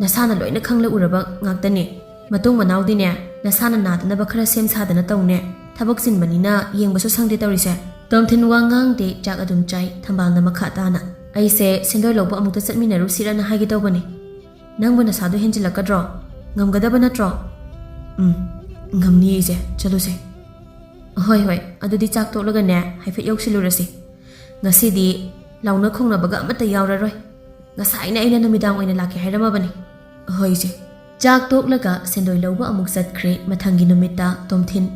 ꯅꯁꯥꯅ ꯂꯣꯏꯅ ꯈꯪꯂ ꯎꯔꯕ ꯉꯥꯛꯇꯅꯦ ꯃꯇꯨꯡ ꯃꯅꯥꯎꯗꯤꯅꯦ ꯅꯁꯥꯅ ꯅꯥꯗꯅꯕ ꯈꯔ ꯁꯦꯝ ꯁꯥꯗꯅ ꯇꯧꯅꯦ ꯊꯕꯛ ꯆꯤꯟꯕꯅꯤꯅ ꯌꯦꯡꯕꯁꯨ ꯁꯪꯗꯦ ꯇꯧꯔꯤꯁꯦ ꯇꯣꯝꯊꯤꯟ ꯋꯥ ꯉꯥꯡꯗꯦ ꯆꯥꯛ ꯑꯗꯨꯝ ꯆꯥꯏ ꯊꯝꯕꯥꯜꯅ ꯃꯈꯥ ꯇꯥꯅ ꯑꯩꯁꯦ ꯁꯦꯟꯗꯣꯏ ꯂꯧꯕ ꯑꯃꯨꯛꯇ ꯆꯠꯃꯤꯟꯅꯔꯨꯁꯤꯔꯅ ꯍꯥꯏꯒꯦ ꯇꯧꯕꯅꯤ ꯅꯪꯕꯨ ꯅꯁꯥꯗꯣ ꯍꯦꯟꯖꯤꯜꯂꯛꯀꯗ꯭ꯔꯣ ꯉꯝꯒꯗꯕ ꯅꯠꯇ꯭ꯔꯣ ꯉꯝꯅꯤ ꯑꯩꯁꯦ ꯆꯠꯂꯨꯁꯦ ꯍꯣꯏ ꯑꯗꯨꯗꯤ ꯆꯥꯛ ꯇꯣꯛꯂꯒꯅꯦ ꯍꯥꯏꯐꯦꯠ ꯌꯧꯁꯤꯜꯂꯨꯔꯁꯤ ꯉꯁꯤꯗꯤ ꯂꯥꯎꯅ ꯈꯣꯡꯅꯕꯒ ꯑꯃꯠꯇ ꯌꯥꯎꯔꯔꯣꯏ ꯉꯁꯥꯏꯅ ꯑꯩꯅ ꯅꯨꯃꯤꯗꯥꯡ ꯑꯣꯏꯅ ꯂꯥꯛꯀꯦ ꯍꯥꯏꯔꯝꯃꯕꯅꯤ ꯍꯣꯏ ꯏꯆꯦ ꯆꯥꯛ ꯇꯣꯛꯂꯒ ꯁꯦꯟꯗꯣꯏ ꯂꯧꯕ ꯑꯃꯨꯛ ꯆꯠꯈ꯭ꯔꯦ ꯃꯊꯪꯒꯤ ꯅꯨꯃꯤꯠꯇ ꯇꯣꯝꯊꯤꯟ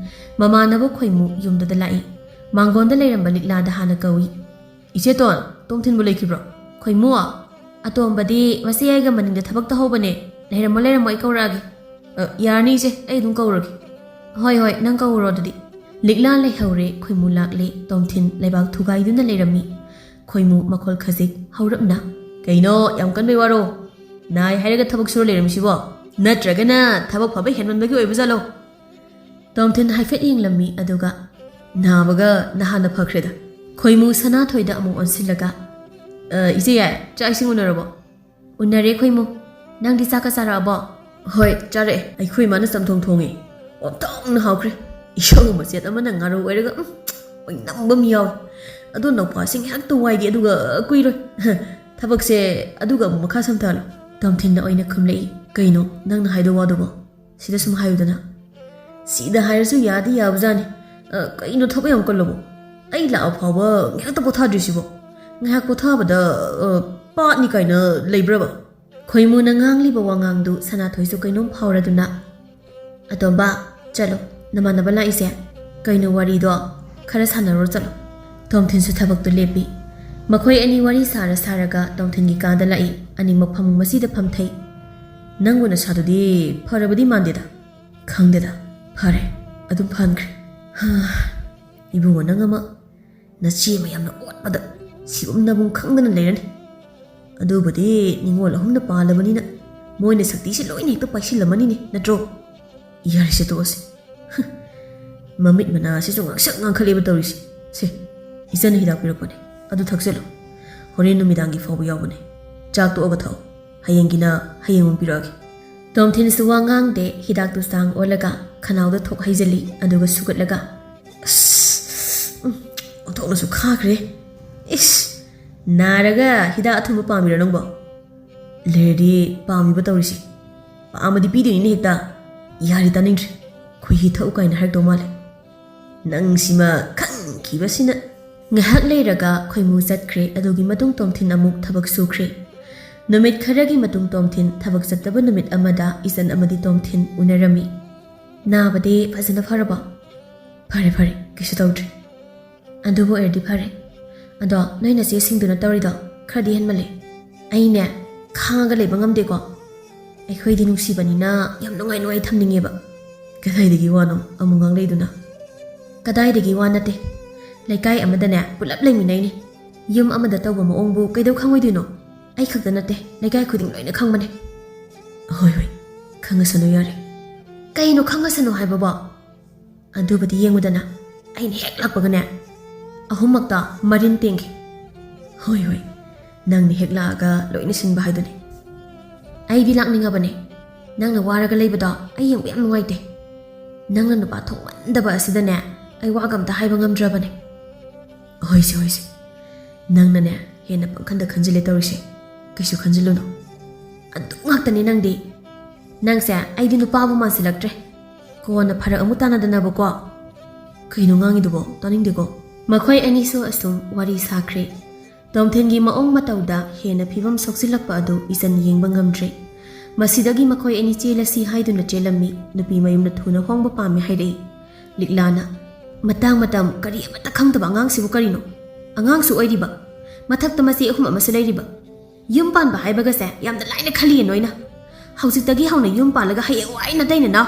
ꯃꯃꯥꯟꯅꯕ ꯈꯣꯏꯃꯨ ꯌꯨꯝꯗꯨꯗ ꯂꯥꯛꯏ ꯃꯥꯡꯒꯣꯟꯗ ꯂꯩꯔꯝꯕ ꯂꯤꯛꯂꯥꯗ ꯍꯥꯟꯅ ꯀꯧꯏ ꯏꯆꯦꯇꯣꯟ ꯇꯣꯝꯊꯤꯟꯕꯨ ꯂꯩꯈꯤꯕ꯭ꯔꯣ ꯈꯣꯏꯃꯨ ꯑꯇꯣꯝꯕꯗꯤ ꯃꯁꯤ ꯑꯩꯒ ꯃꯅꯤꯡꯗ ꯊꯕꯛ ꯇꯧꯍꯧꯕꯅꯦ ꯂꯩꯔꯝꯃꯣ ꯑꯩ ꯀꯧꯔꯛꯑꯒꯦ ꯌꯥꯔꯅꯤ ꯏꯆꯦ ꯑꯩ ꯑꯗꯨꯝ ꯀꯧꯔꯒꯦ ꯍꯣꯏ ꯅꯪ ꯀꯧꯔꯣ ꯑꯗꯨꯗꯤ ꯂꯤꯛꯂꯥ ꯂꯩꯍꯧꯔꯦ ꯈꯣꯏꯃꯨ ꯂꯥꯛꯂꯦ ꯇꯣꯝꯊꯤꯟ ꯂꯩꯕꯥꯛ ꯊꯨꯒꯥꯏꯗꯨꯅ ꯂꯩꯔꯝꯃꯤ ꯈꯣꯏꯃꯨ ꯃꯈꯣꯜ ꯈꯖꯤꯛ ꯍꯧꯔꯞꯅ ꯀꯩꯅꯣ ꯌꯥꯝ ꯀꯟꯕꯩ ꯋꯥꯔꯣ ꯅꯥꯏ ꯍꯥꯏꯔꯒ ꯊꯕꯛ ꯁꯨꯔ ꯂꯩꯔꯝꯃꯤꯁꯤꯕꯣ ꯅꯠꯇ꯭ꯔꯒꯅ ꯊꯕꯛ ꯐꯕ ꯍꯦꯟꯃꯟꯕꯒꯤ ꯑꯣꯏꯕ ꯖꯥꯠꯂꯣ ꯇꯣꯝꯊꯤꯟ ꯍꯥꯏꯐꯦꯠ ꯌꯦꯡꯂꯝꯃꯤ ꯑꯗꯨꯒ ꯅꯥꯕꯒ ꯅꯍꯥꯟꯅ ꯐꯈ꯭ꯔꯦꯗ ꯈꯣꯏꯃꯨ ꯁꯅꯥꯊꯣꯏꯗ ꯑꯃꯨꯛ ꯑꯣꯟꯁꯤꯜꯂꯒ ꯏꯆꯦ ꯌꯥꯏ ꯆꯥꯛ ꯏꯁꯤꯡ ꯎꯅꯔꯕꯣ ꯎꯅꯔꯦ ꯈꯣꯏꯃꯨ ꯅꯪꯗꯤ ꯆꯥꯛꯀ ꯆꯥꯔꯛꯑꯕꯣ ꯍꯣꯏ ꯆꯥꯔꯛꯑꯦ ꯑꯩꯈꯣꯏ ꯏꯃꯥꯅ ꯆꯝꯊꯣꯡ ꯊꯣꯡꯉꯦ ꯑꯣꯟꯊꯣꯛꯅ ꯍꯥꯎꯈ꯭ꯔꯦ ꯏꯁꯧ ꯃꯆꯦꯠ ꯑꯃꯅ ꯉꯥꯔꯧ ꯑꯣꯏꯔꯒ ꯑꯣꯏꯅꯝꯕ ꯑꯃ ꯌꯥꯎꯏ ꯑꯗꯣ ꯅꯧꯄꯥꯁꯤꯡ ꯉꯥꯏꯍꯥꯛꯇ ꯋꯥꯏꯒꯦ ꯑꯗꯨꯒ ꯀꯨꯏꯔꯣꯏ ꯊꯕꯛꯁꯦ ꯑꯗꯨꯒ ꯑꯃꯨꯛ ꯃꯈꯥ ꯁꯝꯊꯍꯜꯂꯣ ꯇꯣꯝꯊꯤꯟꯅ ꯑꯣꯏꯅ ꯈꯨꯝꯂꯛꯏ ꯀꯩꯅꯣ ꯅꯪꯅ ꯍꯥꯏꯗꯣ ꯋꯥꯗꯨꯕꯣ ꯁꯤꯗ ꯁꯨꯝ ꯍꯥꯏꯌꯨꯗꯅ ꯁꯤꯗ ꯍꯥꯏꯔꯁꯨ ꯌꯥꯗꯤ ꯌꯥꯕꯖꯥꯠꯅꯤ ꯀꯩꯅꯣ ꯊꯕꯛ ꯌꯥꯝ ꯀꯜꯂꯕꯣ ꯑꯩ ꯂꯥꯛꯑ ꯐꯥꯎꯕ ꯉꯥꯏꯍꯥꯛꯇ ꯄꯣꯊꯥꯗ꯭ꯔꯤꯁꯤꯕꯣ ꯉꯥꯏꯍꯥꯛ ꯄꯣꯊꯥꯕꯗ ꯄꯥꯠꯅꯤ ꯀꯥꯏꯅ ꯂꯩꯕ꯭ꯔꯕ ꯈꯣꯏꯃꯨꯅ ꯉꯥꯡꯂꯤꯕ ꯋꯥꯉꯥꯡꯗꯨ ꯁꯅꯥꯊꯣꯏꯁꯨ ꯀꯩꯅꯣꯝ ꯐꯥꯎꯔꯗꯨꯅ ꯑꯇꯣꯝꯕ ꯆꯠꯂꯣ ꯅꯃꯥꯟꯅꯕ ꯂꯥꯛꯏꯁꯦ ꯀꯩꯅꯣ ꯋꯥꯔꯤꯗꯣ ꯈꯔ ꯁꯥꯟꯅꯔꯨꯔ ꯆꯠꯂꯣ ꯇꯣꯝꯊꯤꯟꯁꯨ ꯊꯕꯛꯇꯨ ꯂꯦꯞꯄꯤ ꯃꯈꯣꯏ ꯑꯅꯤ ꯋꯥꯔꯤ ꯁꯥꯔꯒ ꯇꯣꯝꯊꯤꯟꯒꯤ ꯀꯥꯗ ꯂꯥꯛꯏ ꯑꯅꯤꯃꯛ ꯐꯃꯨꯡ ꯃꯁꯤꯗ ꯐꯝꯊꯩ ꯅꯪꯕꯨ ꯅꯁꯥꯗꯨꯗꯤ ꯐꯔꯕꯗꯤ ꯃꯥꯟꯗꯦꯗ ꯈꯪꯗꯦꯗ ꯐꯔꯦ ꯑꯗꯨꯝ ꯐꯍꯟꯈ꯭ꯔꯦ ꯏꯕꯨꯡꯉꯣ ꯅꯪ ꯑꯃ ꯅꯆꯦ ꯃꯌꯥꯝꯅ ꯑꯣꯠꯄꯗ ꯁꯤꯒꯨꯝ ꯅꯕꯨꯡ ꯈꯪꯗꯅ ꯂꯩꯔꯅꯤ ꯑꯗꯨꯕꯨꯗꯤ ꯅꯤꯡꯉꯣꯜ ꯑꯍꯨꯝꯅ ꯄꯥꯜꯂꯕꯅꯤꯅ ꯃꯣꯏꯅ ꯁꯛꯇꯤꯁꯤ ꯂꯣꯏꯅ ꯍꯦꯛꯇ ꯄꯥꯏꯁꯤꯜꯂꯝꯃꯅꯤꯅꯦ ꯅꯠꯇ꯭ꯔꯣ ꯌꯥꯔꯤꯁꯦ ꯇꯣꯛꯑꯁꯤ ꯃꯃꯤꯠ ꯃꯅꯥꯁꯤꯁꯨ ꯉꯥꯡꯁꯛ ꯉꯥꯡꯈꯠꯂꯦꯕ ꯇꯧꯔꯤꯁꯤ ꯁꯦ ꯏꯆꯟꯅ ꯍꯤꯗꯥꯛ ꯄꯤꯔꯛꯄꯅꯦ ꯑꯗꯨ ꯊꯛꯆꯜꯂꯨ ꯍꯣꯔꯦꯟ ꯅꯨꯃꯤꯗꯥꯡꯒꯤ ꯐꯥꯎꯕ ꯌꯥꯎꯕꯅꯦ ꯆꯥꯛ ꯇꯣꯛꯑꯒ ꯊꯛꯑꯣ ꯍꯌꯦꯡꯒꯤꯅ ꯍꯌꯦꯡ ꯑꯃꯨꯛ ꯄꯤꯔꯛꯑꯒꯦ ꯇꯣꯝꯊꯤꯟꯁꯨ ꯋꯥ ꯉꯥꯡꯗꯦ ꯍꯤꯗꯥꯛꯇꯨ ꯆꯥꯡ ꯑꯣꯜꯂꯒ ꯈꯅꯥꯎꯗ ꯊꯣꯛ ꯍꯩꯖꯤꯜꯂꯤ ꯑꯗꯨꯒ ꯁꯨꯒꯠꯂꯒ ꯑꯣꯟꯊꯣꯛꯅꯁꯨ ꯈꯥꯈ꯭ꯔꯦ ꯏꯁ ꯅꯥꯔꯒ ꯍꯤꯗꯥꯛ ꯑꯊꯨꯝꯕ ꯄꯥꯝꯃꯤꯔꯣ ꯅꯪꯕꯣ ꯂꯩꯔꯗꯤ ꯄꯥꯝꯃꯤꯕ ꯇꯧꯔꯤꯁꯤ ꯄꯥꯝꯃꯗꯤ ꯄꯤꯗꯣꯏꯅꯤꯅꯦ ꯍꯦꯛꯇ ꯌꯥꯔꯤ ꯇꯥꯅꯤꯡꯗ꯭ꯔꯦ ꯈꯣꯏꯍꯤ ꯊꯛꯎ ꯀꯥꯏꯅ ꯍꯥꯏꯔꯛꯇꯧ ꯃꯥꯜꯂꯦ ꯅꯪꯁꯤꯃ ꯈꯟꯈꯤꯕꯁꯤꯅ ꯉꯥꯏꯍꯥꯛ ꯂꯩꯔꯒ ꯈꯣꯏꯃꯨ ꯆꯠꯈ꯭ꯔꯦ ꯑꯗꯨꯒꯤ ꯃꯇꯨꯡ ꯇꯣꯝꯊꯤꯟ ꯑꯃꯨꯛ ꯊꯕꯛ ꯁꯨꯈ꯭ꯔꯦ ꯅꯨꯃꯤꯠ ꯈꯔꯒꯤ ꯃꯇꯨꯡ ꯇꯣꯝꯊꯤꯟ ꯊꯕꯛ ꯆꯠꯇꯕ ꯅꯨꯃꯤꯠ ꯑꯃꯗ ꯏꯆꯟ ꯑꯃꯗꯤ ꯇꯣꯝꯊꯤꯟ ꯎꯅꯔꯝꯃꯤ ꯅꯥꯕꯗꯤ ꯐꯖꯅ ꯐꯔꯕꯣ ꯐꯔꯦ ꯀꯩꯁꯨ ꯇꯧꯗ꯭ꯔꯤ ꯑꯗꯨꯕꯨ ꯑꯣꯏꯔꯗꯤ ꯐꯔꯦ ꯑꯗꯣ ꯅꯣꯏ ꯅꯆꯦꯁꯤꯡꯗꯨꯅ ꯇꯧꯔꯤꯗꯣ ꯈꯔꯗꯤ ꯍꯦꯟꯃꯜꯂꯦ ꯑꯩꯅꯦ ꯈꯥꯡꯉꯒ ꯂꯩꯕ ꯉꯝꯗꯦꯀꯣ ꯑꯩꯈꯣꯏꯗꯤ ꯅꯨꯡꯁꯤꯕꯅꯤꯅ ꯌꯥꯝ ꯅꯨꯡꯉꯥꯏ ꯊꯝꯅꯤꯡꯉꯦꯕ ꯀꯗꯥꯏꯗꯒꯤ ꯋꯥꯅꯣ ꯑꯃꯨꯛ ꯉꯥꯡꯂꯩꯗꯨꯅ ꯀꯗꯥꯏꯗꯒꯤ ꯋꯥ ꯅꯠꯇꯦ ꯂꯩꯀꯥꯏ ꯑꯃꯗꯅꯦ ꯄꯨꯂꯞ ꯂꯩꯃꯤꯟꯅꯩꯅꯤ ꯌꯨꯝ ꯑꯃꯗ ꯇꯧꯕ ꯃꯑꯣꯡꯕꯨ ꯀꯩꯗꯧ ꯈꯪꯉꯣꯏꯗꯣꯏꯅꯣ ꯑꯩ ꯈꯛꯇ ꯅꯠꯇꯦ ꯂꯩꯀꯥꯏ ꯈꯨꯗꯤꯡ ꯂꯣꯏꯅ ꯈꯪꯕꯅꯦ ꯍꯣꯏ ꯈꯪꯉꯁꯅꯨ ꯌꯥꯔꯦ ꯀꯩꯅꯣ ꯈꯪꯉꯁꯅꯨ ꯍꯥꯏꯕꯕꯣ ꯑꯗꯨꯕꯨꯗꯤ ꯌꯦꯡꯉꯨꯗꯅ ꯑꯩꯅ ꯍꯦꯛ ꯂꯥꯛꯄꯒꯅꯦ ꯑꯍꯨꯝꯃꯛꯇ ꯃꯔꯤꯟ ꯇꯦꯡꯈꯤ ꯍꯣꯏ ꯅꯪꯅ ꯍꯦꯛ ꯂꯥꯛꯑꯒ ꯂꯣꯏꯅ ꯁꯤꯟꯕ ꯍꯥꯏꯗꯨꯅꯤ ꯑꯩꯗꯤ ꯂꯥꯛꯅꯤꯡꯉꯕꯅꯦ ꯅꯪꯅ ꯋꯥꯔꯒ ꯂꯩꯕꯗꯣ ꯑꯩ ꯌꯦꯡꯕ ꯌꯥꯝ ꯅꯨꯡꯉꯥꯏꯇꯦ ꯅꯪꯅ ꯅꯨꯄꯥ ꯊꯣꯛꯃꯟꯗꯕ ꯑꯁꯤꯗꯅꯦ ꯑꯩ ꯋꯥꯒ ꯑꯝꯇ ꯍꯥꯏꯕ ꯉꯝꯗ꯭ꯔꯕꯅꯦ ꯍꯣꯏꯁꯦ ꯅꯪꯅꯅꯦ ꯍꯦꯟꯅ ꯄꯪꯈꯟꯗ ꯈꯟꯖꯤꯜꯂꯦ ꯇꯧꯔꯤꯁꯦ ꯀꯩꯁꯨ ꯈꯟꯖꯤꯜꯂꯨꯅꯨ ꯑꯗꯨ ꯉꯥꯛꯇꯅꯤ ꯅꯪꯁꯦ ꯑꯩꯗꯤ ꯅꯨꯄꯥꯕꯨ ꯃꯥꯟꯁꯤꯜꯂꯛꯇ꯭ꯔꯦ ꯀꯣꯟꯅ ꯐꯔꯛ ꯑꯃꯨꯛ ꯇꯥꯟꯅꯗꯅꯕꯀꯣ ꯀꯩꯅꯣ ꯉꯥꯡꯉꯤꯗꯨꯕꯣ ꯇꯥꯅꯤꯡꯗꯦꯀꯣ ꯃꯈꯣꯏ ꯑꯅꯤꯁꯨ ꯑꯁꯨꯝ ꯋꯥꯔꯤ ꯁꯥꯈ꯭ꯔꯦ ꯇꯣꯝꯊꯤꯟꯒꯤ ꯃꯑꯣꯡ ꯃꯇꯧꯗ ꯍꯦꯟꯅ ꯐꯤꯕꯝ ꯁꯣꯛꯆꯤꯜꯂꯛꯄ ꯑꯗꯨ ꯏꯆꯟ ꯌꯦꯡꯕ ꯉꯝꯗ꯭ꯔꯦ ꯃꯁꯤꯗꯒꯤ ꯃꯈꯣꯏ ꯑꯅꯤ ꯆꯦꯜꯂꯁꯤ ꯍꯥꯏꯗꯨꯅ ꯆꯦꯜꯂꯝꯃꯤ ꯅꯨꯄꯤ ꯃꯌꯨꯝꯅ ꯊꯨꯅ ꯍꯣꯡꯕ ꯄꯥꯝꯃꯤ ꯍꯥꯏꯔꯛꯏ ꯂꯤꯛꯂꯥꯅ ꯃꯇꯝ ꯀꯔꯤ ꯑꯃꯠꯇ ꯈꯪꯗꯕ ꯑꯉꯥꯡꯁꯤꯕꯨ ꯀꯔꯤꯅꯣ ꯑꯉꯥꯡꯁꯨ ꯑꯣꯏꯔꯤꯕ ꯃꯊꯛꯇ ꯃꯆꯦ 3 ꯑꯃꯁꯨ ꯂꯩꯔꯤꯕ ꯌꯨꯝ ꯄꯥꯟꯕ ꯍꯥꯏꯕꯒꯁꯦ ꯌꯥꯝꯅ ꯂꯥꯏꯅ ꯈꯜꯂꯤꯌꯦ ꯅꯣꯏꯅ ꯍꯧꯖꯤꯛꯇꯒꯤ ꯍꯧꯅ ꯌꯨꯝ ꯄꯥꯜꯂꯒ ꯍꯌꯦꯡ ꯋꯥꯏ ꯅꯇꯩꯅ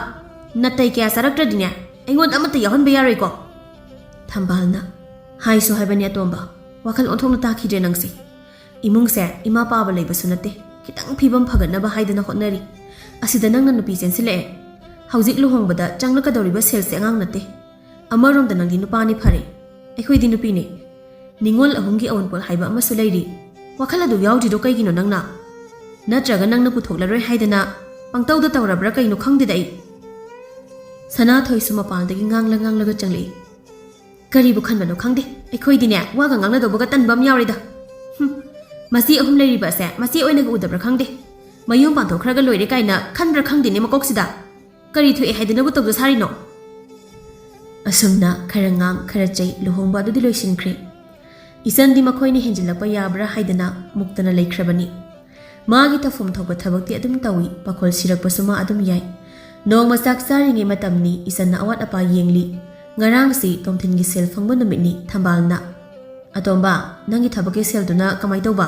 ꯅꯇꯩ ꯀꯌꯥ ꯆꯥꯔꯛꯇ꯭ꯔꯗꯤꯅꯦ ꯑꯩꯉꯣꯟꯗ ꯑꯃꯠꯇ ꯌꯥꯎꯍꯟꯕ ꯌꯥꯔꯣꯏꯀꯣ ꯊꯝꯕꯥꯜꯅ ꯍꯥꯏꯁꯨ ꯍꯥꯏꯕꯅꯤ ꯑꯇꯣꯝꯕ ꯋꯥꯈꯜ ꯑꯣꯟꯊꯣꯛꯅ ꯇꯥꯈꯤꯗ꯭ꯔꯦ ꯅꯪꯁꯦ ꯏꯃꯨꯡꯁꯦ ꯏꯃꯥ ꯄꯥꯕ ꯂꯩꯕꯁꯨ ꯅꯠꯇꯦ ꯈꯤꯇꯪ ꯐꯤꯕꯝ ꯐꯒꯠꯅꯕ ꯍꯥꯏꯗꯅ ꯍꯣꯠꯅꯔꯤ ꯑꯁꯤꯗ ꯅꯪꯅ ꯅꯨꯄꯤ ꯆꯦꯟꯁꯤꯜꯂꯛꯑꯦ ꯍꯧꯖꯤꯛ ꯂꯨꯍꯣꯡꯕꯗ ꯆꯪꯂꯛꯀꯗꯧꯔꯤꯕ ꯁꯦꯜꯁꯦ ꯑꯉꯥꯡ ꯅꯠꯇꯦ ꯑꯃꯔꯣꯝꯗ ꯅꯪꯗꯤ ꯅꯨꯄꯥꯅꯤ ꯐꯔꯦ ꯑꯩꯈꯣꯏꯗꯤ ꯅꯨꯄꯤꯅꯤ ꯅꯤꯡꯉꯣꯜ ꯑꯍꯨꯝꯒꯤ ꯑꯋꯨꯟꯄꯣꯠ ꯍꯥꯏꯕ ꯑꯃꯁꯨ ꯂꯩꯔꯤ ꯋꯥꯈꯜ ꯑꯗꯨ ꯌꯥꯎꯗ꯭ꯔꯤꯗꯣ ꯀꯩꯒꯤꯅꯣ ꯅꯪꯅ ꯅꯠꯇ꯭ꯔꯒ ꯅꯪꯅ ꯄꯨꯊꯣꯛꯂꯔꯣꯏ ꯍꯥꯏꯗꯅ ꯄꯪꯇꯧꯗ ꯇꯧꯔꯕ꯭ꯔꯥ ꯀꯩꯅꯣ ꯈꯪꯗꯦꯗ ꯑꯩ ꯁꯅꯥꯊꯣꯏꯁꯨ ꯃꯄꯥꯟꯗꯒꯤ ꯉꯥꯡꯂꯒ ꯆꯪꯂꯛꯏ ꯀꯔꯤꯕꯨ ꯈꯟꯕꯅꯣ ꯈꯪꯗꯦ ꯑꯩꯈꯣꯏꯗꯤꯅꯦ ꯋꯥꯒ ꯉꯥꯡꯅꯗꯧꯕꯒ ꯇꯟꯕ ꯑꯃ ꯌꯥꯎꯔꯤꯗ ꯃꯆꯦ ꯑꯍꯨꯝ ꯂꯩꯔꯤꯕ ꯑꯁꯦ ꯃꯆꯦ ꯑꯣꯏꯅꯒ ꯎꯗꯕ꯭ꯔꯥ ꯈꯪꯗꯦ ꯃꯌꯨꯝ ꯄꯥꯟꯊꯣꯛꯈ꯭ꯔꯒ ꯂꯣꯏꯔꯦ ꯀꯥꯏꯅ ꯈꯟꯕ꯭ꯔꯥ ꯈꯪꯗꯦꯅꯦ ꯃꯀꯣꯛꯁꯤꯗ ꯀꯔꯤ ꯊꯣꯛꯑꯦ ꯍꯥꯏꯗꯅꯕꯨ ꯇꯧꯖ ꯁꯥꯔꯤꯅꯣ ꯑꯁꯨꯝꯅ ꯈꯔ ꯉꯥꯡ ꯈꯔ ꯆꯩ ꯂꯨꯍꯣꯡꯕ ꯑꯗꯨꯗꯤ ꯂꯣꯏꯁꯤꯟꯈ꯭ꯔꯦ ꯏꯆꯟꯗꯤ ꯃꯈꯣꯏꯅ ꯍꯦꯟꯖꯤꯜꯂꯛꯄ ꯌꯥꯕ꯭ꯔꯥ ꯍꯥꯏꯗꯅ ꯃꯨꯛꯇꯅ ꯂꯩꯈ꯭ꯔꯕꯅꯤ ꯃꯥꯒꯤ ꯇꯧꯐꯝ ꯊꯣꯛꯄ ꯊꯕꯛꯇꯤ ꯑꯗꯨꯝ ꯇꯧꯏ ꯄꯥꯈꯣꯜ ꯁꯤꯔꯛꯄꯁꯨ ꯃꯥ ꯑꯗꯨꯝ ꯌꯥꯏ ꯅꯣꯡꯃ ꯆꯥꯛ ꯆꯥꯔꯤꯉꯩ ꯃꯇꯝꯅꯤ ꯏꯆꯟꯅ ꯑꯋꯥꯠ ꯑꯄꯥ ꯌꯦꯡꯂꯤ ꯉꯔꯥꯡꯁꯤ ꯇꯣꯝꯊꯤꯟꯒꯤ ꯁꯦꯜ ꯐꯪꯕ ꯅꯨꯃꯤꯠꯅꯤ ꯊꯝꯕꯥꯜꯅ ꯑꯇꯣꯝꯕ ꯅꯪꯒꯤ ꯊꯕꯛꯀꯤ ꯁꯦꯜꯗꯨꯅ ꯀꯃꯥꯏ ꯇꯧꯕ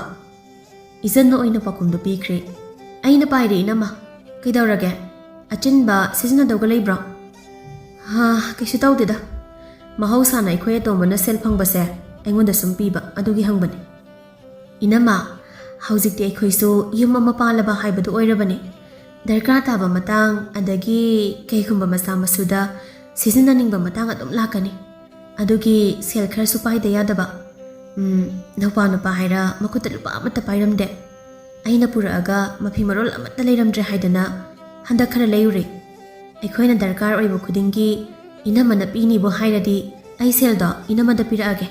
ꯏꯆꯟꯅ ꯑꯣꯏꯅ ꯄꯥꯎꯈꯨꯝꯗꯨ ꯄꯤꯈ꯭ꯔꯦ ꯑꯩꯅ ꯄꯥꯏꯔꯦ ꯏꯅꯝꯃ ꯀꯩꯗꯧꯔꯒꯦ ꯑꯆꯤꯟꯕ ꯁꯤꯖꯤꯟꯅꯗꯧꯒ ꯂꯩꯕ꯭ꯔꯣ ꯀꯩꯁꯨ ꯇꯧꯗꯦꯗ ꯃꯍꯧꯁꯥꯅ ꯑꯩꯈꯣꯏ ꯑꯇꯣꯝꯕꯅ ꯁꯦꯜ ꯐꯪꯕꯁꯦ ꯑꯩꯉꯣꯟꯗ ꯁꯨꯝ ꯄꯤꯕ ꯑꯗꯨꯒꯤ ꯍꯪꯕꯅꯤ ꯏꯅꯝꯃ ꯍꯧꯖꯤꯛꯇꯤ ꯑꯩꯈꯣꯏꯁꯨ ꯌꯨꯝ ꯑꯃ パꯜꯂꯕ ꯍꯥꯏꯕꯗꯨ ꯑꯣꯏꯔꯕꯅꯤ ꯗꯔꯀꯥꯔ ꯇꯥꯕ ꯃꯇꯥꯡ ꯑꯗꯒꯤ ꯀꯩꯒꯨꯝꯕ ꯃꯆꯥ ꯃꯁꯨꯗ ꯁꯤꯖꯤꯟꯅꯅꯤꯡꯕ ꯃꯇꯥꯡ ꯑꯗꯨꯝ ꯂꯥꯛꯀꯅꯤ ꯑꯗꯨꯒꯤ ꯁꯦꯜ ꯈꯔꯁꯨ ꯄꯥꯏꯗ ꯌꯥꯗꯕ ꯅꯨꯄꯥ ꯍꯥꯏꯔ ꯃꯈꯨꯠꯇ ꯂꯨꯄꯥ ꯑꯃꯠꯇ ꯄꯥꯏꯔꯝꯗꯦ ꯑꯩꯅ ꯄꯨꯔꯛꯑꯒ ꯃꯐꯤ ꯃꯔꯣꯜ ꯑꯃꯠꯇ ꯂꯩꯔꯝꯗ꯭ꯔꯦ ꯍꯥꯏꯗꯅ ꯍꯟꯗꯛ ꯈꯔ ꯂꯩꯔꯨꯔꯦ ꯑꯩꯈꯣꯏꯅ ꯗꯔꯀꯥꯔ ꯑꯣꯏꯕ ꯈꯨꯗꯤꯡꯒꯤ ꯏꯅꯝꯃꯅ ꯄꯤꯅꯤꯕꯨ ꯍꯥꯏꯔꯗꯤ ꯑꯩ ꯁꯦꯜꯗꯣ ꯏꯅꯝꯃꯗ ꯄꯤꯔꯛꯑꯒꯦ